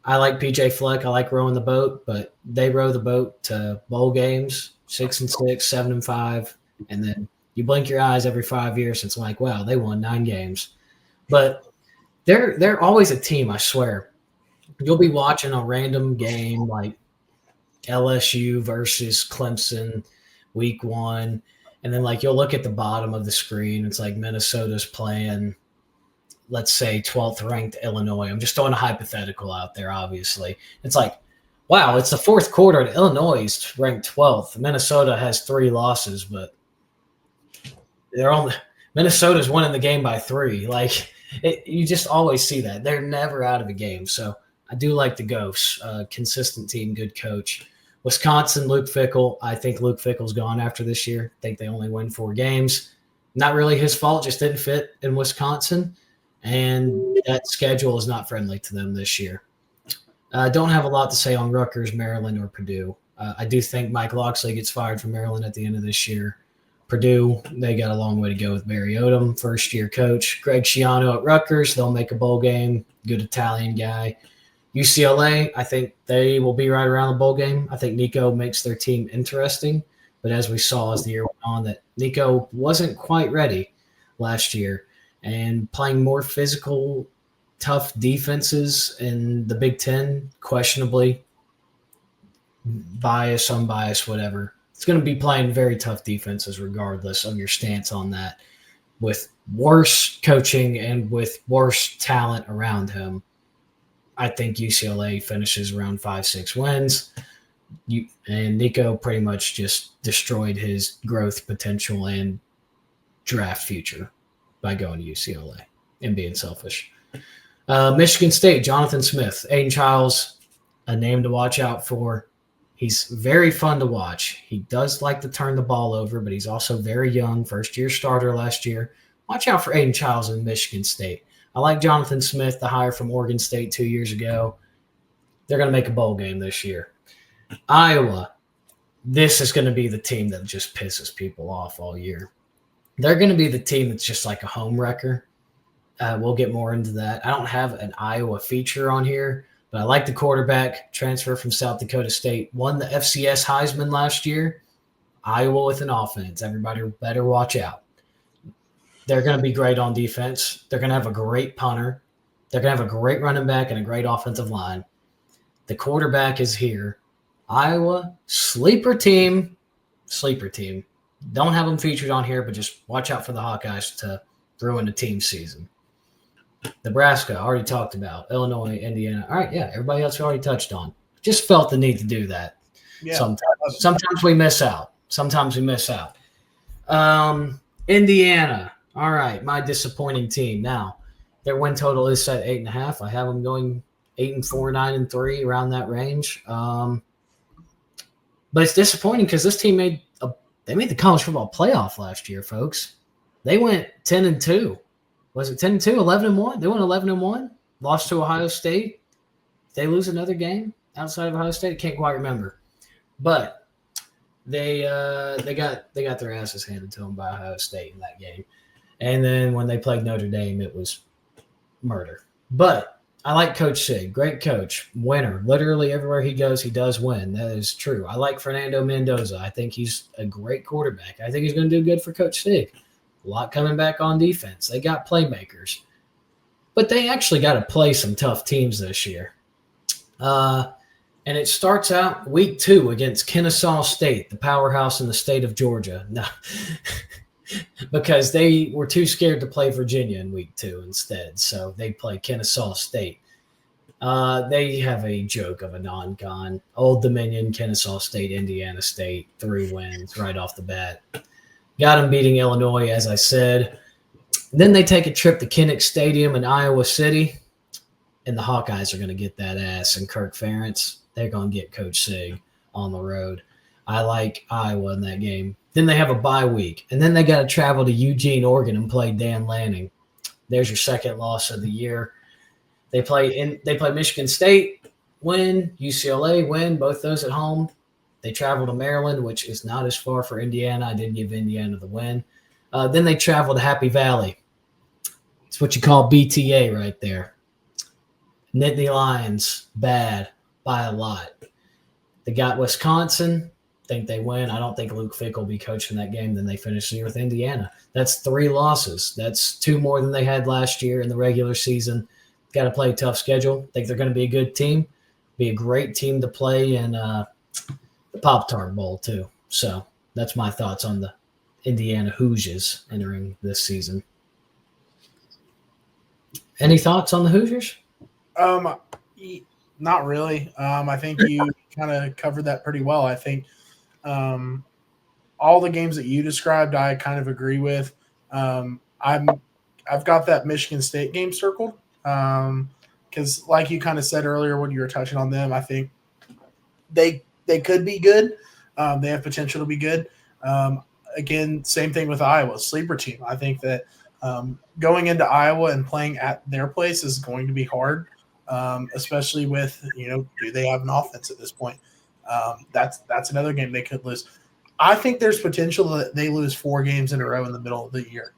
I like PJ Fleck. I like rowing the boat, but they row the boat to bowl games, 6-6, 7-5, and then you blink your eyes every 5 years. It's like, wow, they won 9 games. But they're always a team, I swear. You'll be watching a random game like LSU versus Clemson week 1, and then like you'll look at the bottom of the screen. It's like Minnesota's playing, let's say, 12th ranked Illinois. I'm just throwing a hypothetical out there, obviously. It's like, wow, it's the fourth quarter and Illinois is ranked 12th. Minnesota has 3 losses, but Minnesota's winning the game by 3. Like you just always see that. They're never out of a game. So I do like the Ghosts. Consistent team, good coach. Wisconsin, Luke Fickell. I think Luke Fickell's gone after this year. I think they only win 4 games. Not really his fault, just didn't fit in Wisconsin. And that schedule is not friendly to them this year. Don't have a lot to say on Rutgers, Maryland, or Purdue. I do think Mike Locksley gets fired from Maryland at the end of this year. Purdue, they got a long way to go with Barry Odom, first-year coach. Greg Schiano at Rutgers, they'll make a bowl game. Good Italian guy. UCLA, I think they will be right around the bowl game. I think Nico makes their team interesting. But as we saw as the year went on, that Nico wasn't quite ready last year. And playing more physical, tough defenses in the Big 10, questionably, bias, unbiased, whatever. It's going to be playing very tough defenses regardless of your stance on that. With worse coaching and with worse talent around him, I think UCLA finishes around 5-6 wins. And Nico pretty much just destroyed his growth potential and draft future by going to UCLA and being selfish. Michigan State, Jonathan Smith, Aiden Childs, a name to watch out for. He's very fun to watch. He does like to turn the ball over, but he's also very young, first-year starter last year. Watch out for Aiden Childs in Michigan State. I like Jonathan Smith, the hire from Oregon State 2 years ago. They're going to make a bowl game this year. Iowa, this is going to be the team that just pisses people off all year. They're going to be the team that's just like a home wrecker. We'll get more into that. I don't have an Iowa feature on here, but I like the quarterback, transfer from South Dakota State, won the FCS Heisman last year. Iowa with an offense. Everybody better watch out. They're going to be great on defense. They're going to have a great punter. They're going to have a great running back and a great offensive line. The quarterback is here. Iowa, sleeper team. Don't have them featured on here, but just watch out for the Hawkeyes to ruin the team season. Nebraska, already talked about. Illinois, Indiana. All right, yeah, everybody else already touched on. Just felt the need to do that. Yeah. Sometimes we miss out. Indiana. All right, my disappointing team. Now, their win total is set 8.5. I have them going 8-4, 9-3, around that range. But it's disappointing because this team made the college football playoff last year, folks. They went 10-2. Was it 10-2, 11-1? They went 11-1, lost to Ohio State. Did they lose another game outside of Ohio State? I can't quite remember. But they got their asses handed to them by Ohio State in that game. And then when they played Notre Dame, it was murder. But I like Coach Sig. Great coach. Winner. Literally everywhere he goes, he does win. That is true. I like Fernando Mendoza. I think he's a great quarterback. I think he's going to do good for Coach Sig. A lot coming back on defense. They got playmakers. But they actually got to play some tough teams this year. And it starts out week 2 against Kennesaw State, the powerhouse in the state of Georgia. No, because they were too scared to play Virginia in week 2 instead. So they play Kennesaw State. They have a joke of a non-con. Old Dominion, Kennesaw State, Indiana State, 3 wins right off the bat. Got them beating Illinois, as I said. Then they take a trip to Kinnick Stadium in Iowa City, and the Hawkeyes are going to get that ass. And Kirk Ferentz, they're going to get Coach Sig on the road. I like Iowa in that game. Then they have a bye week, and then they got to travel to Eugene, Oregon, and play Dan Lanning. There's your second loss of the year. They play Michigan State, win, UCLA, win, both those at home. They travel to Maryland, which is not as far for Indiana. I did give Indiana the win. Then they travel to Happy Valley. It's what you call BTA right there. Nittany Lions, bad by a lot. They got Wisconsin. Think they win. I don't think Luke Fick will be coaching that game. Then they finish the year with Indiana. That's 3 losses. That's 2 more than they had last year in the regular season. Got to play a tough schedule. Think they're going to be a good team. Be a great team to play in the Pop-Tart Bowl too. So that's my thoughts on the Indiana Hoosiers entering this season. Any thoughts on the Hoosiers? Not really. I think you kind of covered that pretty well. I think all the games that you described, I kind of agree with. I've got that Michigan State game circled because, like you kind of said earlier when you were touching on them, I think they could be good. They have potential to be good. Again, same thing with Iowa, sleeper team. I think that going into Iowa and playing at their place is going to be hard, especially with, do they have an offense at this point? That's another game they could lose. I think there's potential that they lose 4 games in a row in the middle of the year.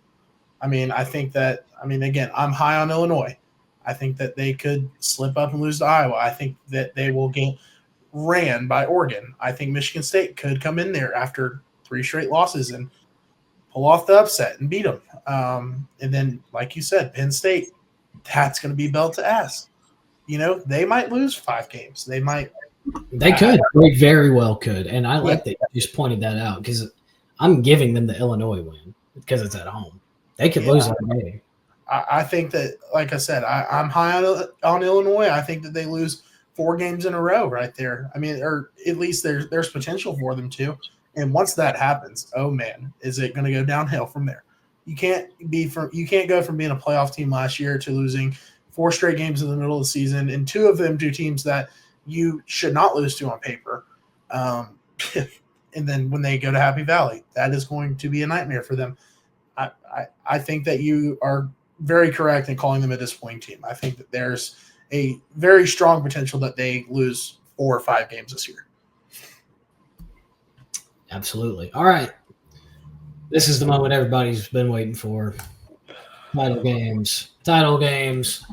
I think that, again, I'm high on Illinois. I think that they could slip up and lose to Iowa. I think that they will get ran by Oregon. I think Michigan State could come in there after 3 straight losses and pull off the upset and beat them. And then, like you said, Penn State, that's going to be belt to ass. They might lose 5 games. They might. They could. They very well could. And I like that you just pointed that out because I'm giving them the Illinois win because it's at home. They could lose that game. I think that, like I said, I'm high on Illinois. I think that they lose 4 games in a row right there. Or at least there's potential for them to. And once that happens, oh man, is it going to go downhill from there? You can't go from being a playoff team last year to losing 4 straight games in the middle of the season, and 2 of them to teams that you should not lose to on paper. And then when they go to Happy Valley, that is going to be a nightmare for them. I think that you are very correct in calling them a disappointing team. I think that there's a very strong potential that they lose 4 or 5 games this year. Absolutely. All right. This is the moment everybody's been waiting for. Title games.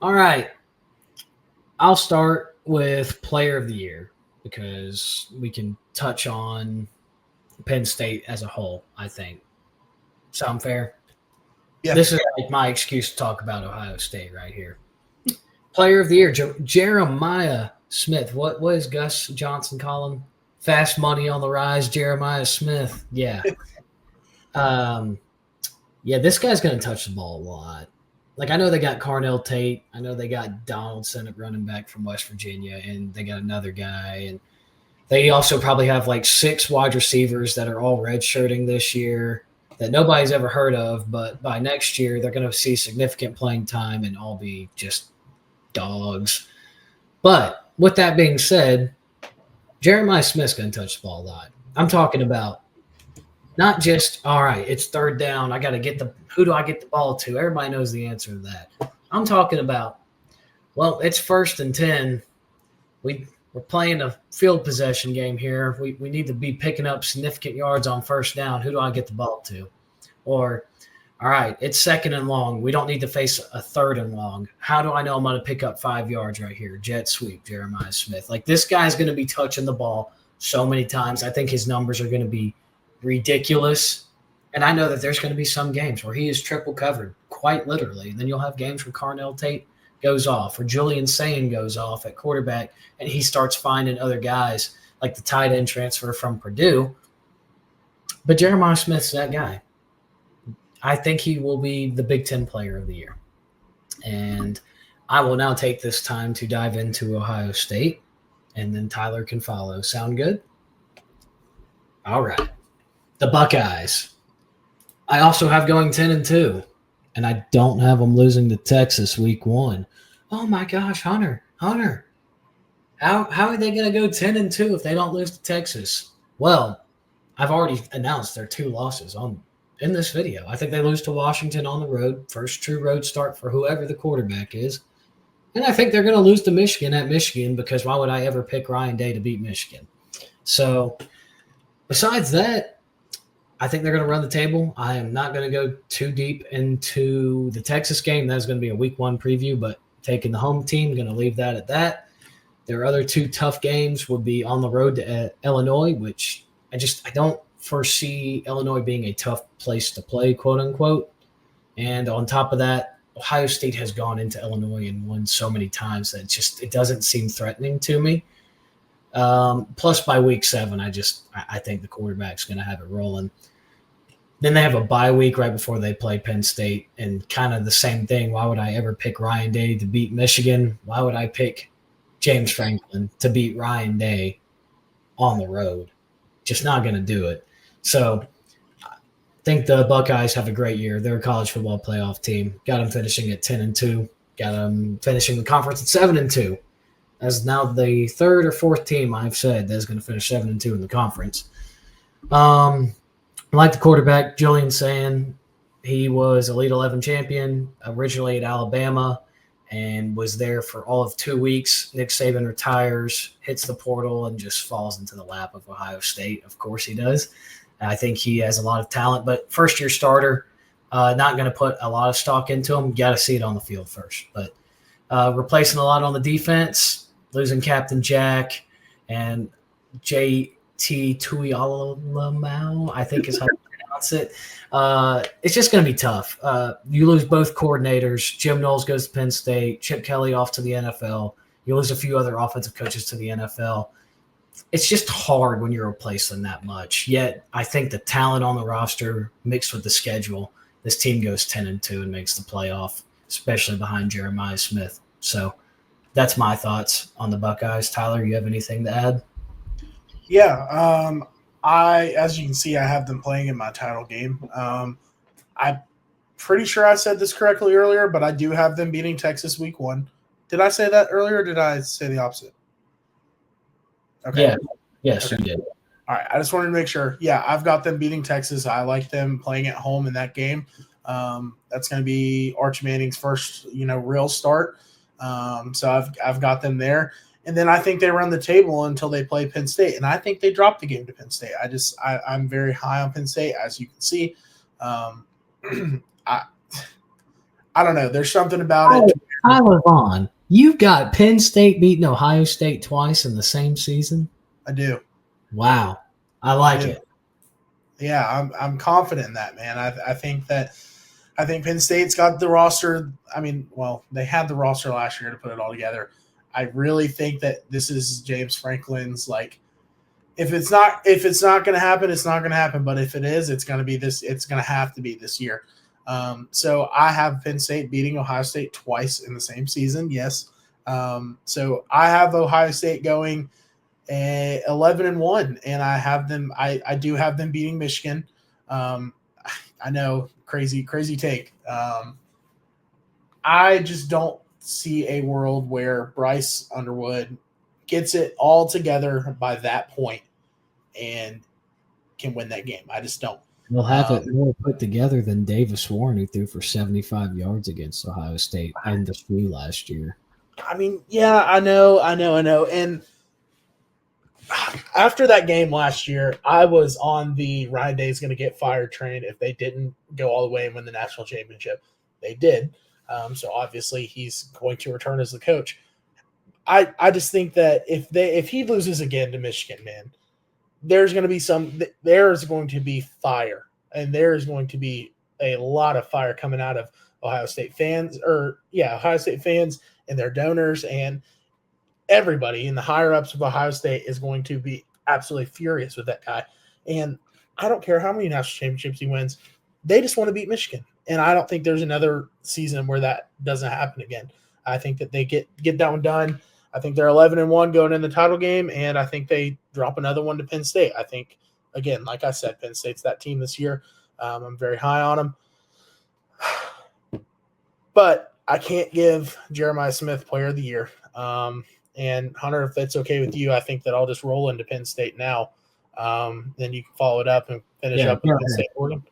All right. I'll start with Player of the Year because we can touch on Penn State as a whole, I think. Sound fair? Yeah. This is like my excuse to talk about Ohio State right here. Player of the Year, Jeremiah Smith. What does Gus Johnson call him? Fast money on the rise, Jeremiah Smith. Yeah. This guy's going to touch the ball a lot. Like, I know they got Carnell Tate. I know they got Donaldson at running back from West Virginia, and they got another guy. And they also probably have like 6 wide receivers that are all redshirting this year that nobody's ever heard of. But by next year, they're going to see significant playing time and all be just dogs. But with that being said, Jeremiah Smith's going to touch the ball a lot. I'm talking about not just, all right, it's 3rd down. I got to who do I get the ball to? Everybody knows the answer to that. I'm talking about, well, it's 1st and 10. We're playing a field possession game here. We need to be picking up significant yards on 1st down. Who do I get the ball to? Or, All right, it's second and long. We don't need to face a third and long. How do I know I'm going to pick up 5 yards right here? Jet sweep, Jeremiah Smith. Like, this guy's going to be touching the ball so many times. I think his numbers are going to be ridiculous. And I know that there's going to be some games where he is triple covered, quite literally. And then you'll have games where Carnell Tate goes off or Julian Sayin goes off at quarterback, and he starts finding other guys like the tight end transfer from Purdue. But Jeremiah Smith's that guy. I think he will be the Big Ten Player of the Year. And I will now take this time to dive into Ohio State, and then Tyler can follow. Sound good? All right. The Buckeyes. I also have going 10-2, and I don't have them losing to Texas week 1. Oh, my gosh, Hunter. How are they going to go 10-2 if they don't lose to Texas? Well, I've already announced their 2 losses in this video. I think they lose to Washington on the road, first true road start for whoever the quarterback is. And I think they're going to lose to Michigan at Michigan, because why would I ever pick Ryan Day to beat Michigan? So besides that, I think they're going to run the table. I am not going to go too deep into the Texas game. That's going to be a week 1 preview, but taking the home team, going to leave that at that. Their other 2 tough games would be on the road to Illinois, which I don't foresee Illinois being a tough place to play, quote unquote. And on top of that, Ohio State has gone into Illinois and won so many times that it doesn't seem threatening to me. Plus, by week 7, I think the quarterback's going to have it rolling. Then they have a bye week right before they play Penn State, and kind of the same thing. Why would I ever pick Ryan Day to beat Michigan? Why would I pick James Franklin to beat Ryan Day on the road? Just not going to do it. So I think the Buckeyes have a great year. They're a college football playoff team. Got them finishing at 10-2. Got them finishing the conference at 7-2. That's now the 3rd or 4th team I've said that's going to finish 7-2 in the conference. I like the quarterback, Julian Sayin. He was Elite 11 champion, originally at Alabama, and was there for all of 2 weeks. Nick Saban retires, hits the portal, and just falls into the lap of Ohio State. Of course he does. I think he has a lot of talent, but first-year starter, not going to put a lot of stock into him. Got to see it on the field first. But replacing a lot on the defense, losing Captain Jack and J.T. Tuialamau, I think is how you pronounce it. It's just going to be tough. You lose both coordinators. Jim Knowles goes to Penn State. Chip Kelly off to the NFL. You lose a few other offensive coaches to the NFL. It's just hard when you're replacing that much. Yet I think the talent on the roster mixed with the schedule, this team goes 10-2 and makes the playoff, especially behind Jeremiah Smith. So that's my thoughts on the Buckeyes. Tyler, you have anything to add? Yeah, as you can see, I have them playing in my title game. I'm pretty sure I said this correctly earlier, but I do have them beating Texas week 1. Did I say that earlier, or did I say the opposite? Okay. Yeah. Yes, okay. You did. All right. I just wanted to make sure. Yeah, I've got them beating Texas. I like them playing at home in that game. That's going to be Arch Manning's first, real start. So I've got them there. And then I think they run the table until they play Penn State. And I think they drop the game to Penn State. I'm very high on Penn State, as you can see. I don't know. There's something about it. Tyler Vaughn, you've got Penn State beating Ohio State twice in the same season? I do. Wow. I like it. Yeah, I'm confident in that, man. I think Penn State's got the roster. I mean, well, they had the roster last year to put it all together. I really think that this is James Franklin's, like, if it's not going to happen, it's not going to happen. But if it is, it's going to be this. It's going to have to be this year. So I have Penn State beating Ohio State twice in the same season. Yes. So I have Ohio State going 11-1, and I have them. I do have them beating Michigan. I know, crazy take. I just don't see a world where Bryce Underwood gets it all together by that point and can win that game. I just don't. We'll have it more put together than Davis Warren, who threw for 75 yards against Ohio State and the SWU last year. I mean, yeah, I know. And after that game last year, I was on the Ryan Day's going to get fired train if they didn't go all the way and win the national championship. They did. So obviously he's going to return as the coach. I just think that if he loses again to Michigan, man, there's going to be fire, and there's going to be a lot of fire coming out of Ohio State fans, Ohio State fans and their donors, and everybody in the higher ups of Ohio State is going to be absolutely furious with that guy. And I don't care how many national championships he wins, they just want to beat Michigan. And I don't think there's another season where that doesn't happen again. I think that they get that one done. I think they're 11-1 going in the title game, and I think they drop another one to Penn State. I think, again, like I said, Penn State's that team this year. I'm very high on them. But I can't give Jeremiah Smith Player of the Year. And Hunter, if that's okay with you, I think that I'll just roll into Penn State now. Then you can follow it up and finish up with Penn State, Oregon.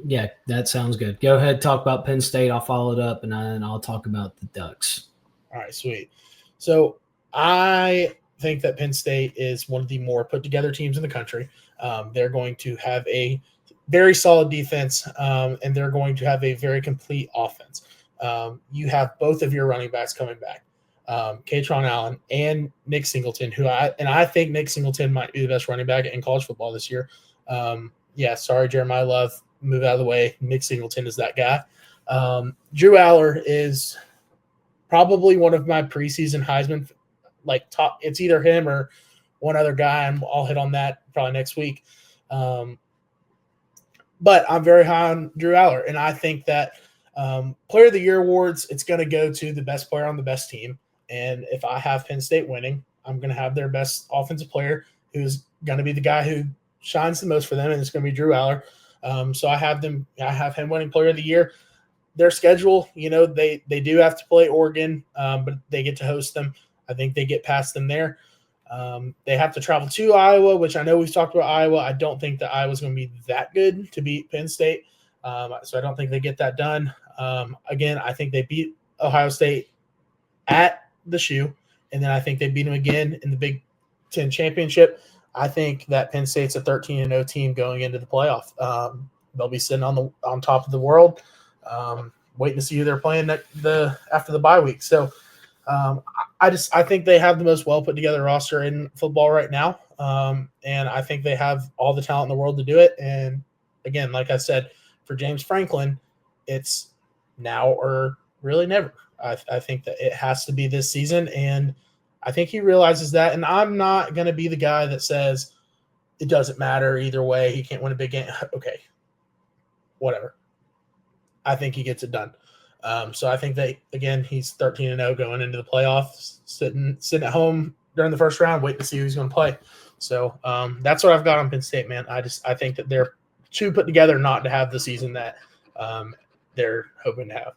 Yeah, that sounds good. Go ahead, talk about Penn State. I'll follow it up, and then I'll talk about the Ducks. All right, sweet. So I think that Penn State is one of the more put-together teams in the country. They're going to have a very solid defense, and they're going to have a very complete offense. You have both of your running backs coming back, Katron Allen and Nick Singleton, I think Nick Singleton might be the best running back in college football this year. Sorry, Jeremiah Love, move out of the way. Nick Singleton is that guy. Drew Aller is probably one of my preseason Heisman, top. It's either him or one other guy, and I'll hit on that probably next week. But I'm very high on Drew Aller, and I think that Player of the Year awards, it's going to go to the best player on the best team. And if I have Penn State winning, I'm going to have their best offensive player, who's going to be the guy who shines the most for them, and it's going to be Drew Aller. So I have him winning Player of the Year. Their schedule, they do have to play Oregon, but they get to host them. I think they get past them there. They have to travel to Iowa, which I know we've talked about Iowa. I don't think that Iowa's going to be that good to beat Penn State. So I don't think they get that done. Again, I think they beat Ohio State at the shoe, and then I think they beat them again in the Big 10 championship. I think that Penn State's a 13-0 team going into the playoff. They'll be sitting on top of the world, waiting to see who they're playing after the bye week. So I think they have the most well put together roster in football right now, and I think they have all the talent in the world to do it. And again, like I said, for James Franklin, it's now or really never. I think that it has to be this season, and I think he realizes that. And I'm not going to be the guy that says it doesn't matter either way. He can't win a big game. Okay, whatever. I think he gets it done. So I think that, again, he's 13-0 going into the playoffs, sitting at home during the first round, waiting to see who he's going to play. So that's what I've got on Penn State, man. I think that they're too put together not to have the season that they're hoping to have.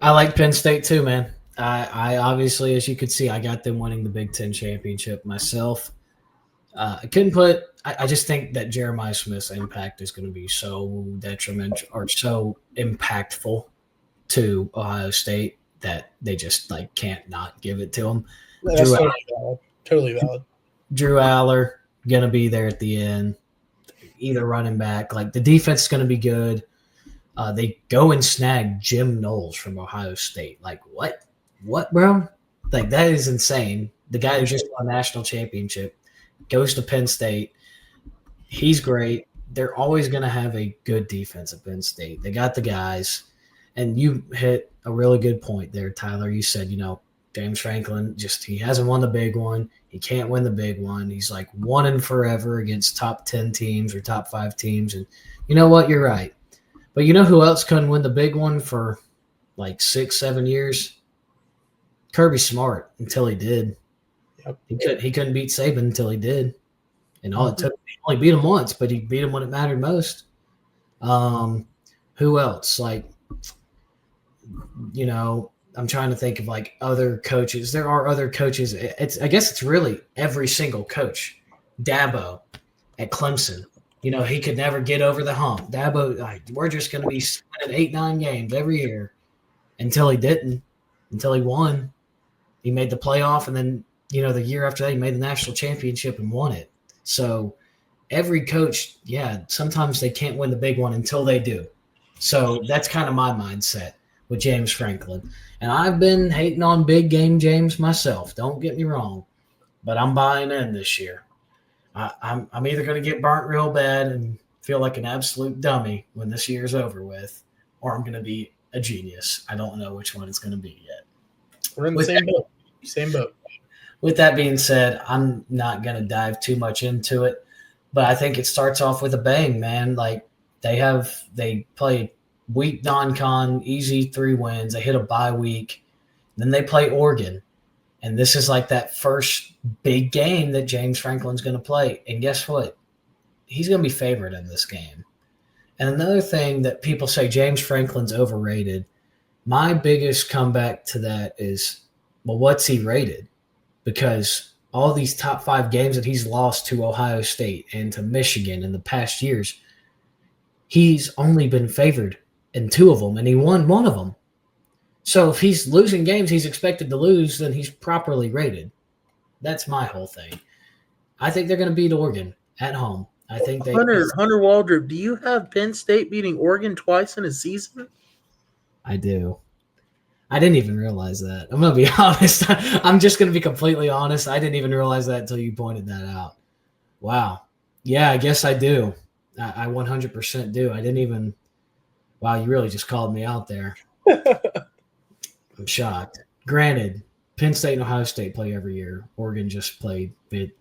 I like Penn State too, man. I obviously, as you could see, I got them winning the Big Ten championship myself. I just think that Jeremiah Smith's impact is going to be so detrimental or so impactful to Ohio State that they just can't not give it to him. That's totally valid. Drew Aller going to be there at the end, either running back. The defense is going to be good. They go and snag Jim Knowles from Ohio State. What, bro? That is insane. The guy who just won a national championship goes to Penn State. He's great. They're always going to have a good defense at Penn State. They got the guys. And you hit a really good point there, Tyler. You said, James Franklin, he hasn't won the big one. He can't win the big one. He's one and forever against top 10 teams or top 5 teams. And you know what? You're right. But you know who else couldn't win the big one for 6-7 years? Kirby Smart, until he did. Yep. He couldn't beat Saban until he did. And all it took, he only beat him once, but he beat him when it mattered most. Who else? I'm trying to think of other coaches. There are other coaches. I guess it's really every single coach. Dabo at Clemson. He could never get over the hump. Dabo, we're just going to be winning 8-9 games every year until he didn't, until he won. He made the playoff, and then the year after that, he made the national championship and won it. So every coach, sometimes they can't win the big one until they do. So that's kind of my mindset with James Franklin. And I've been hating on big game James myself. Don't get me wrong, but I'm buying in this year. I'm either going to get burnt real bad and feel like an absolute dummy when this year's over with, or I'm going to be a genius. I don't know which one it's going to be yet. We're in the same boat. Same boat. With that being said, I'm not going to dive too much into it, but I think it starts off with a bang, man. Like they play week non-con, easy 3 wins. They hit a bye week. Then they play Oregon. And this is like that first big game that James Franklin's going to play. And guess what? He's going to be favored in this game. And another thing that people say James Franklin's overrated, my biggest comeback to that is, well, what's he rated? Because all these top 5 games that he's lost to Ohio State and to Michigan in the past years, he's only been favored in 2 of them, and he won 1 of them. So if he's losing games he's expected to lose, then he's properly rated. That's my whole thing. I think they're going to beat Oregon at home. I think they Hunter Waldrop, do you have Penn State beating Oregon twice in a season? I do. I didn't even realize that. I'm going to be honest. I'm just going to be completely honest. I didn't even realize that until you pointed that out. Wow. Yeah, I guess I do. I 100% do. I didn't even – wow, you really just called me out there. I'm shocked. Granted, Penn State and Ohio State play every year. Oregon just played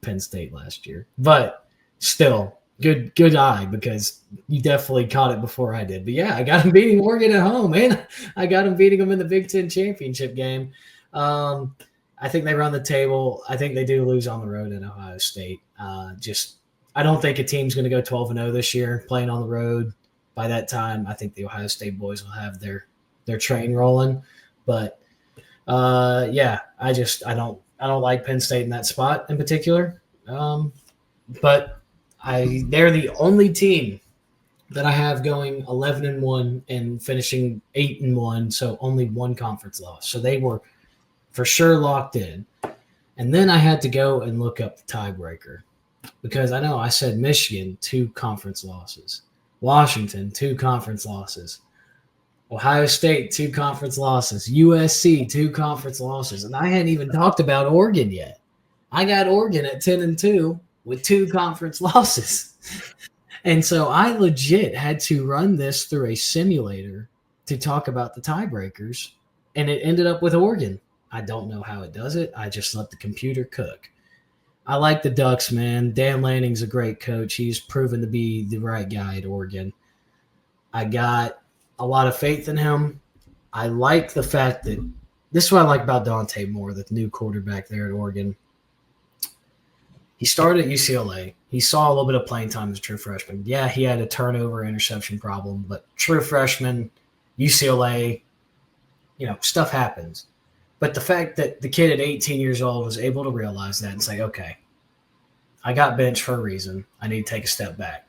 Penn State last year. But still, good eye, because you definitely caught it before I did. But yeah, I got them beating Oregon at home, and I got them beating them in the Big Ten championship game. I think they run the table. I think they do lose on the road at Ohio State. I don't think a team's going to go 12-0 this year playing on the road. By that time, I think the Ohio State boys will have their train rolling. But I don't like Penn State in that spot in particular. But they're the only team that I have going 11-1 and finishing 8-1, so only 1 conference loss. So they were for sure locked in. And then I had to go and look up the tiebreaker, because I know I said Michigan 2 conference losses, Washington 2 conference losses, Ohio State 2 conference losses, USC 2 conference losses, and I hadn't even talked about Oregon yet. I got Oregon at 10-2 with 2 conference losses. And so I legit had to run this through a simulator to talk about the tiebreakers, and it ended up with Oregon. I don't know how it does it. I just let the computer cook. I like the Ducks, man. Dan Lanning's a great coach. He's proven to be the right guy at Oregon. I got a lot of faith in him. I like the fact that this is what I like about Dante Moore, the new quarterback there at Oregon. He started at UCLA. He saw a little bit of playing time as a true freshman. Yeah, he had a turnover interception problem, but true freshman, UCLA, stuff happens. But the fact that the kid at 18 years old was able to realize that and say, okay, I got benched for a reason. I need to take a step back.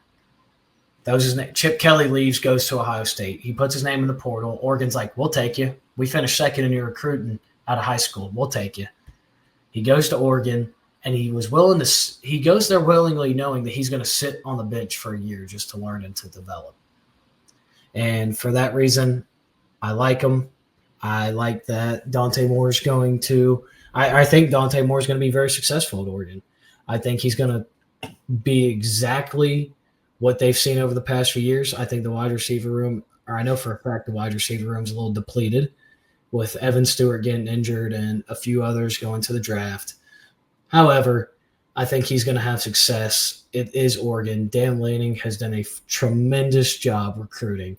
That was his name. Chip Kelly leaves, goes to Ohio State. He puts his name in the portal. Oregon's like, we'll take you. We finished second in your recruiting out of high school. We'll take you. He goes to Oregon, and he goes there willingly, knowing that he's going to sit on the bench for a year just to learn and to develop. And for that reason, I like him. I like that Dante Moore is going to – I think Dante Moore is going to be very successful at Oregon. I think he's going to be exactly what they've seen over the past few years. I think the wide receiver room – or I know for a fact the wide receiver room is a little depleted with Evan Stewart getting injured and a few others going to the draft. However, I think he's going to have success. It is Oregon. Dan Lanning has done a tremendous job recruiting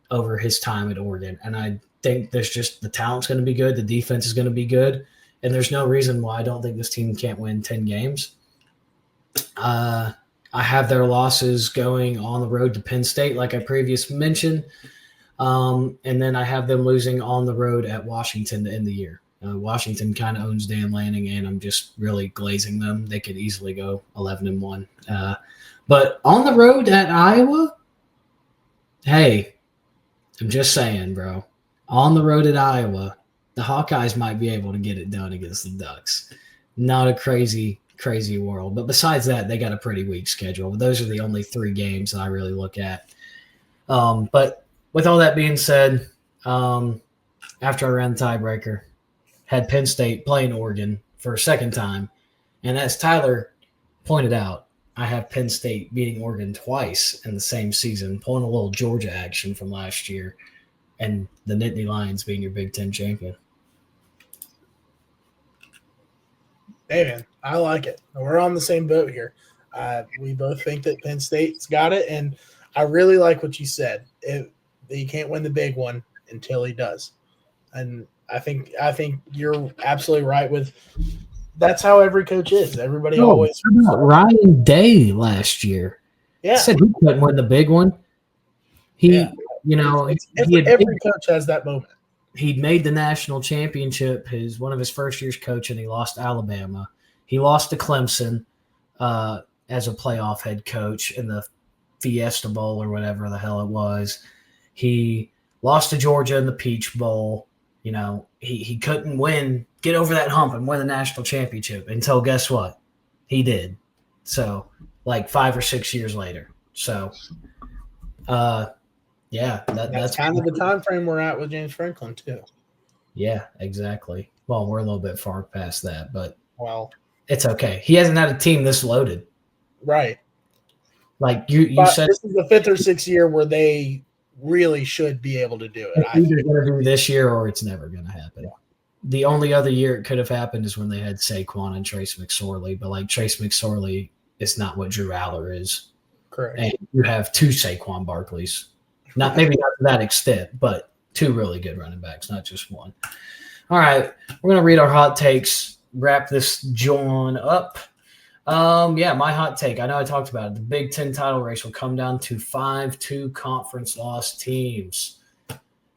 over his time at Oregon, and I think there's just the talent's going to be good, the defense is going to be good, and there's no reason why I don't think this team can't win 10 games. I have their losses going on the road to Penn State, like I previously mentioned, and then I have them losing on the road at Washington to end the year. Washington kind of owns Dan Lanning, and I'm just really glazing them. They could easily go 11-1. But on the road at Iowa, hey, I'm just saying, bro. On the road at Iowa, the Hawkeyes might be able to get it done against the Ducks. not a crazy world. But besides that, they got a pretty weak schedule. Those are the only 3 games that I really look at. But with all that being said, after I ran the tiebreaker, had Penn State playing Oregon for a second time. And as Tyler pointed out, I have Penn State beating Oregon twice in the same season, pulling a little Georgia action from last year, and the Nittany Lions being your Big Ten champion. Hey, man, I like it. We're on the same boat here. We both think that Penn State's got it, and I really like what you said. He can't win the big one until he does, and I think you're absolutely right. That's how every coach is. Everybody always. Ryan Day last year. Yeah, said he couldn't win the big one. Every coach has that moment. He'd made the national championship one of his first years coaching. He lost to Alabama. He lost to Clemson as a playoff head coach in the Fiesta Bowl or whatever the hell it was. He lost to Georgia in the Peach Bowl. He couldn't get over that hump and win the national championship until guess what? He did. So, like 5 or 6 years later. So, yeah, that's kind of the time frame we're at with James Franklin too. Yeah, exactly. Well, we're a little bit far past that, but it's okay. He hasn't had a team this loaded, right? Like you said, this is the 5th or 6th year where they really should be able to do it. It's either going to be this year or it's never going to happen. Yeah. The only other year it could have happened is when they had Saquon and Trace McSorley, but like Trace McSorley is not what Drew Aller is. Correct. And you have 2 Saquon Barkleys. Maybe not to that extent, but 2 really good running backs, not just one. All right, we're going to read our hot takes, wrap this joint up. My hot take, I know I talked about it. The Big Ten title race will come down to 5 2-conference loss teams.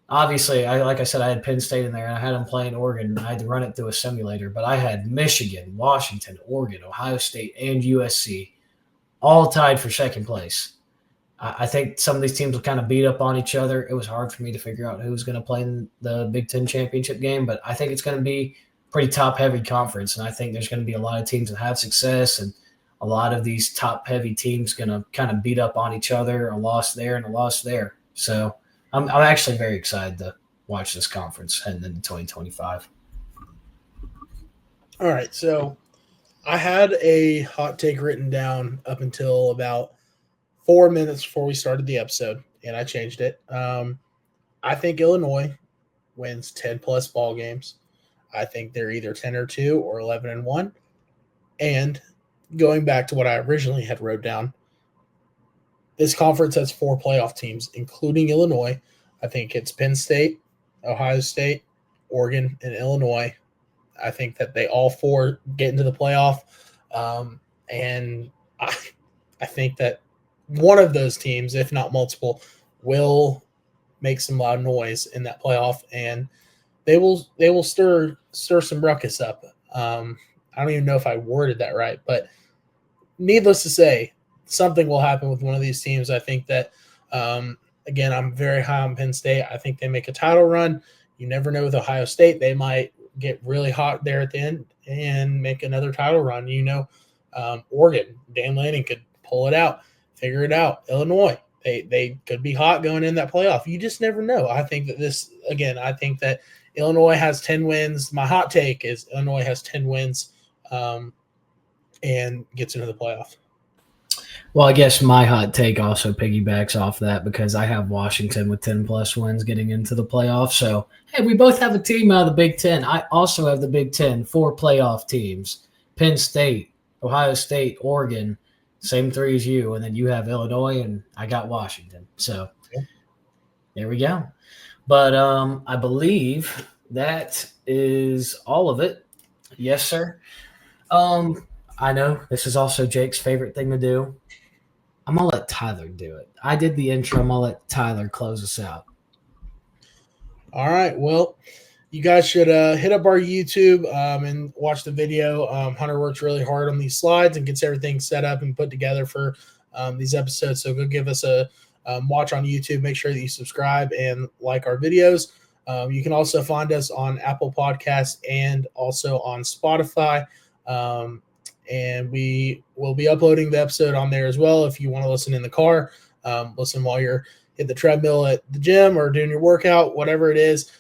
Obviously, like I said, I had Penn State in there, and I had them playing Oregon. I had to run it through a simulator, but I had Michigan, Washington, Oregon, Ohio State, and USC all tied for second place. I think some of these teams will kind of beat up on each other. It was hard for me to figure out who was going to play in the Big Ten championship game, but I think it's going to be a pretty top-heavy conference, and I think there's going to be a lot of teams that have success, and a lot of these top-heavy teams going to kind of beat up on each other, a loss there and a loss there. So I'm actually very excited to watch this conference heading into 2025. All right, so I had a hot take written down up until about 4 minutes before we started the episode, and I changed it. I think Illinois wins 10-plus ball games. I think they're either 10-2 or 11-1. And going back to what I originally had wrote down, this conference has 4 playoff teams, including Illinois. I think it's Penn State, Ohio State, Oregon, and Illinois. I think that they all 4 get into the playoff. And I think that one of those teams, if not multiple, will make some loud noise in that playoff, and they will stir some ruckus up. I don't even know if I worded that right, but needless to say, something will happen with one of these teams. I think that, again, I'm very high on Penn State. I think they make a title run. You never know with Ohio State. They might get really hot there at the end and make another title run. Oregon, Dan Lanning could pull it out. Figure it out. Illinois, they could be hot going in that playoff. You just never know. I think that Illinois has 10 wins. My hot take is Illinois has 10 wins and gets into the playoff. Well, I guess my hot take also piggybacks off that because I have Washington with 10-plus wins getting into the playoff. So, hey, we both have a team out of the Big Ten. I also have the Big Ten, 4 playoff teams. Penn State, Ohio State, Oregon, same 3 as you, and then you have Illinois, and I got Washington. So There we go. But I believe that is all of it. Yes, sir. I know this is also Jake's favorite thing to do. I'm going to let Tyler do it. I did the intro. I'm going to let Tyler close us out. All right. Well, you guys should hit up our YouTube and watch the video. Hunter works really hard on these slides and gets everything set up and put together for these episodes. So go give us a watch on YouTube. Make sure that you subscribe and like our videos. You can also find us on Apple Podcasts and also on Spotify. And we will be uploading the episode on there as well. If you want to listen in the car, listen while you're in the treadmill at the gym or doing your workout, whatever it is.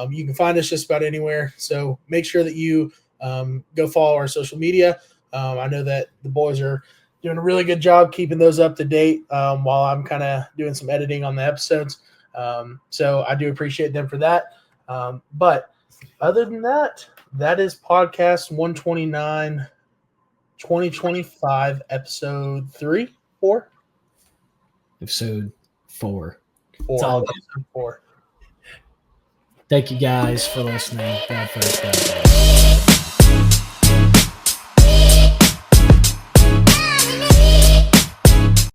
You can find us just about anywhere. So make sure that you go follow our social media. I know that the boys are doing a really good job keeping those up to date while I'm kind of doing some editing on the episodes. So I do appreciate them for that. But other than that, that is podcast 129, 2025, episode 3, 4? Episode 4. 4. It's all good. Episode 4. Thank you guys for listening. God first, God first.